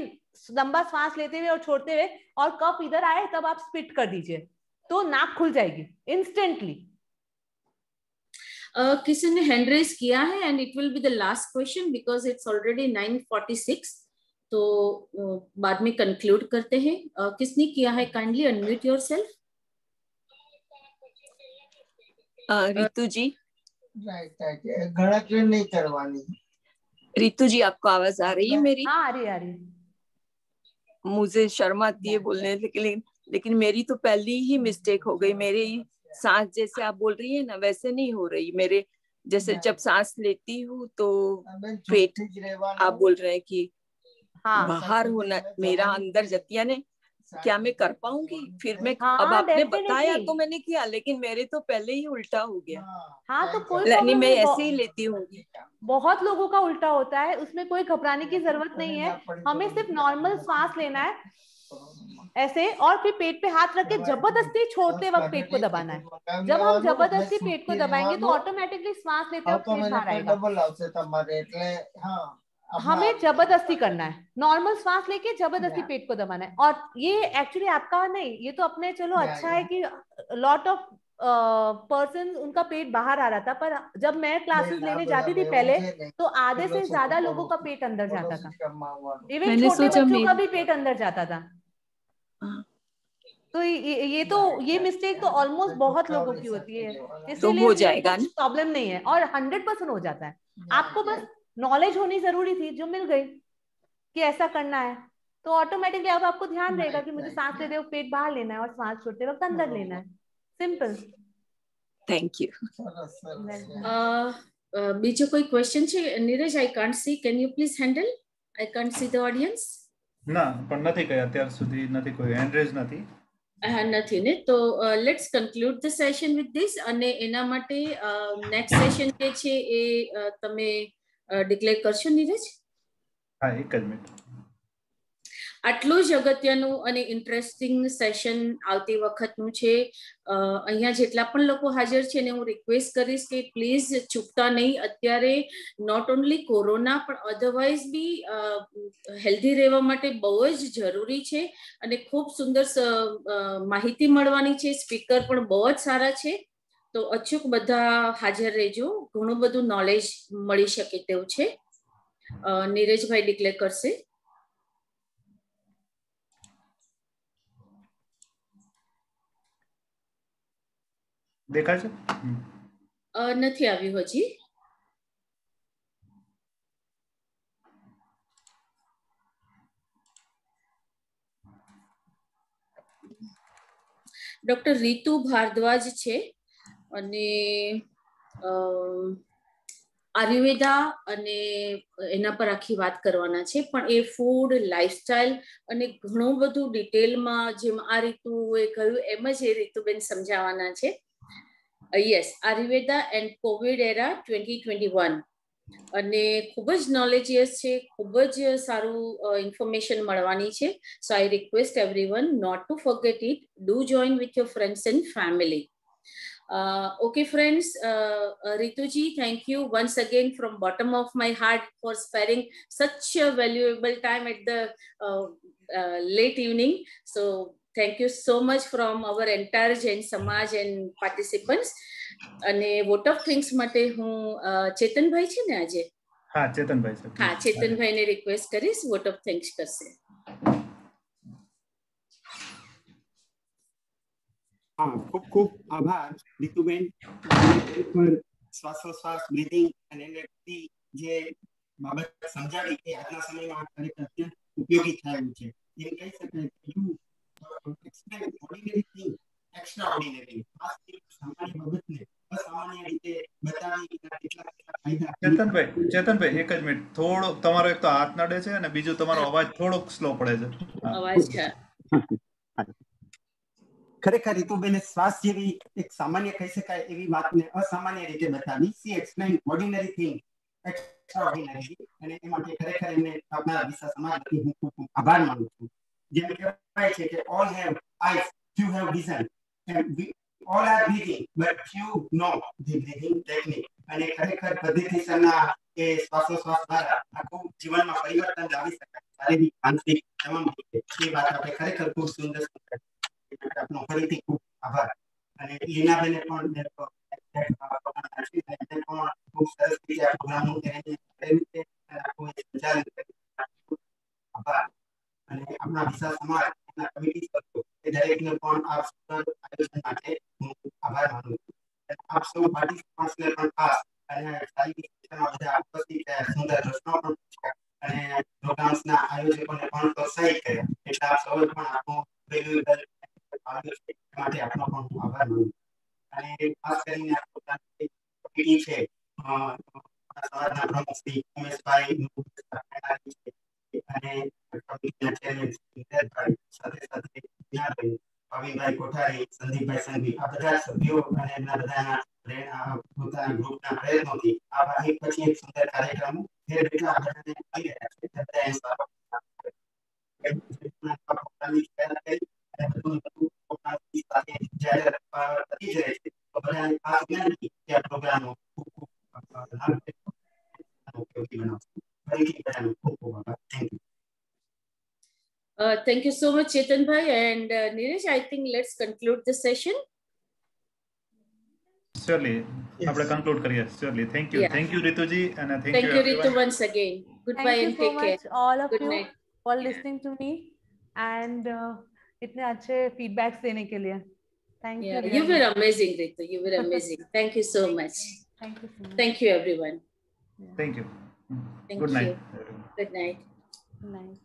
लंबा सांस लेते हुए और छोड़ते हुए, और कफ इधर आए तब आप स्पिट कर दीजिए तो नाक खुल जाएगी इंस्टेंटली। किसी ने हैंड रेज किया है and it will be the last question because it's already 9:46, तो बाद में कंक्लूड करते हैं। किसने किया है? Kindly unmute yourself. Ritu ji. घड़ा क्यों नहीं करवानी? रितु जी आपको आवाज आ रही है मेरी? हाँ, आ रही है। मुझे शर्म आती है बोलने के, लेकिन मेरी तो पहली ही मिस्टेक हो गई। मेरी सांस जैसे आप बोल रही है ना वैसे नहीं हो रही मेरे, जैसे जब सांस लेती हूँ तो पेट, आप बोल रहे हैं कि बाहर होना, मेरा अंदर जतिया ने, क्या मैं कर पाऊंगी? फिर मैं अब आपने बताया तो मैंने किया, लेकिन मेरे तो पहले ही उल्टा हो गया। हाँ, तो कोई मैं ऐसे ही लेती हूँ। बहुत लोगों का उल्टा होता है, उसमें कोई घबराने की जरूरत नहीं है। हमें सिर्फ नॉर्मल सांस लेना है ऐसे, और फिर पेट पे हाथ रख के जबरदस्ती छोड़ते वक्त पेट को दबाना है। जब हम जबरदस्ती पेट को दबाएंगे तो ऑटोमेटिकली सांस लेते वक्त पेट बाहर आएगा। हमें जबरदस्ती करना है, नॉर्मल सांस लेके जबरदस्ती पेट को दबाना है। और ये एक्चुअली आपका नहीं, ये तो अपने चलो अच्छा है कि लॉट ऑफ पर्सन उनका पेट बाहर आ रहा था, पर जब मैं क्लासेस लेने जाती थी पहले तो आधे से ज्यादा लोगों का पेट अंदर जाता था, इवन छोटे बच्चों का भी पेट अंदर जाता था। तो ये मिस्टेक तो ऑलमोस्ट बहुत लोगों की होती है, इसीलिए हो जाएगा कुछ प्रॉब्लम नहीं है और 100% हो जाता है। आपको बस नॉलेज होनी जरूरी थी, जो मिल गई कि ऐसा करना है, तो ऑटोमेटिकली अब आपको ध्यान रहेगा कि मुझे सांस लेते वक्त पेट बाहर लेना है और सांस छोड़ते वक्त अंदर लेना है। सिंपल। Thank you. બીજો કોઈ ક્વેશ્ચન છે? Neeraj, I can't see, can you please handle? I can't see the audience. ના, પણ નથી કઈ અત્યાર સુધી નથી કોઈ હેન્ડ રેઝ નથી. નથી ને, તો let's conclude the session with this, અને એના માટે નેક્સ્ટ સેશન કે છે એ તમે ડિક્લેર કરશો નીરજ? હા, એક જ મિનિટ. આટલું જ અગત્યનું અને ઇન્ટરેસ્ટિંગ સેશન આવતી વખતનું છે. અહીંયા જેટલા પણ લોકો હાજર છે ને હું રિક્વેસ્ટ કરીશ કે પ્લીઝ ચૂકતા નહીં. અત્યારે નોટ ઓનલી કોરોના પણ અધરવાઇઝ બી હેલ્ધી રહેવા માટે બહુ જ જરૂરી છે અને ખૂબ સુંદર માહિતી મળવાની છે. સ્પીકર પણ બહુ જ સારા છે, તો અચૂક બધા હાજર રહેજો. ઘણું બધું નોલેજ મળી શકે તેવું છે. નીરજભાઈ ડિક્લેર કરશે. દેખાય છે? નથી આવ્યું હજી. ડોક્ટર રીતુ ભારદ્વાજ છે અને આયુર્વેદા અને એના પર આખી વાત કરવાના છે, પણ એ ફૂડ, લાઈફસ્ટાઈલ અને ઘણું બધું ડિટેલમાં જેમ આ રીતુએ કહ્યું એમ જ એ રીતુબેન સમજાવવાના છે. યસ, આયુર્વેદા એન્ડ કોવિડ એરા 2021 અને ખૂબ જ નોલેજિયસ છે, ખૂબ જ સારું ઇન્ફોર્મેશન મળવાની છે. So I request everyone not to forget it. Do join with your friends and family. Okay friends, Rituji, thank you once again from bottom of my heart for sparing such a valuable time at the late evening. So thank you so much from our entire Jain Samaj and participants. અને vote of thanks માટે હું ચેતનભાઈ છે ને આજે? હા, ચેતનભાઈ છે. હા, ચેતનભાઈને request કરીશ, vote of thanks કરશે. हाँ, खूब खूब आभार રીતુબેન પર શ્વાસોશ્વાસ બ્રીથિંગ અને એની જે બાબત સમજાવી કે આજના સમયમાં ખરેખર અત્યંત ઉપયોગી થયું છે. એમ કહી શકાય કે you explain ordinary thing extra ordinary. આ સામાન્ય બાબતને અસામાન્ય રીતે બતાવી કેટલા ફાયદા. ચેતનભાઈ એક જ મિનિટ, થોડો તમારો એક તો હાથ નડે છે અને બીજું તમારો અવાજ થોડોક સ્લો પડે છે. અવાજ ખરેખર રીતુબેને શ્વાસ જેવી એક સામાન્ય કહી શકાય એવી વાતને અસામાન્ય રીતે બતાવી. C explain ordinary thing extra ordinary, અને એ માટે ખરેખર એમને આપણા વિશ્વ સમાજથી હું ખૂબ આભાર માનું છું. જેમ કહેવાય છે કે all have eyes, few have vision, and we all are breathing but few know the breathing technique. અને ખરેખર પદ્ધતિસરના એ શ્વાસોશ્વાસ દ્વારા આખું જીવનમાં પરિવર્તન લાવી શકાય, શારીરિક, માનસિક તમામ રીતે. એ વાત આપણે ખરેખર ખૂબ સુંદર આપનો ફરીથી ખૂબ આભાર. અને લીનાબેને પણ ખૂબ સરસ રીતે આ પ્રોગ્રામનું સંચાલન કર્યું. આભાર. અને આપણા વિશાળ સમાજ કમિટી સભ્યો એ દરેકને પણ આ સુંદર આયોજન માટે હું આભાર માનું છું. આપ સૌ પાર્ટિસિપન્ટ્સને પણ ખાસ અને સારી રીતે બધા ઉપસ્થિત સુંદર પ્રશ્નો પણ પૂછ્યા અને પ્રોગ્રામ્સના આયોજકોને પણ પ્રોત્સાહિત કર્યા. એટલે આપ સૌએ પણ આપણું વેલ્યુએબલ માટે આપનો પણ હું આભાર માનું. અને ખાસ કરીને આ પ્રોગ્રામ કમિટી છે સમાજના પ્રમુખ શ્રી ઉમેશભાઈ અને કમિટીના ચેરમેન નીરજભાઈ, સાથે સાથે વિનાભાઈ, ભાવિનભાઈ કોઠારી, સંદીપભાઈ સંઘવી, આ બધા સભ્યો અને એમના બધાના પોતાના ગ્રુપના પ્રયત્નોથી આ એક પછી એક સુંદર કાર્યક્રમો ઘેર બેઠા બધાને આવી રહ્યા છે. પ્રોગ્રામો Thank you so much, Chetan bhai and Neeraj. I think let's conclude the session. Surely, આપણે conclude કરીએ. Surely, thank you, thank you, Ritu ji, and thank you Ritu once again. Goodbye and take care. Thank you so much, all of Good you, night. for listening to me and इतने अच्छे feedbacks देने के लिए. Thank you. You were amazing, Ritu. You were amazing. Thank you so much. Thank you so much. Thank you, everyone. Thank you. Thank Good you. night. Good night. Good night.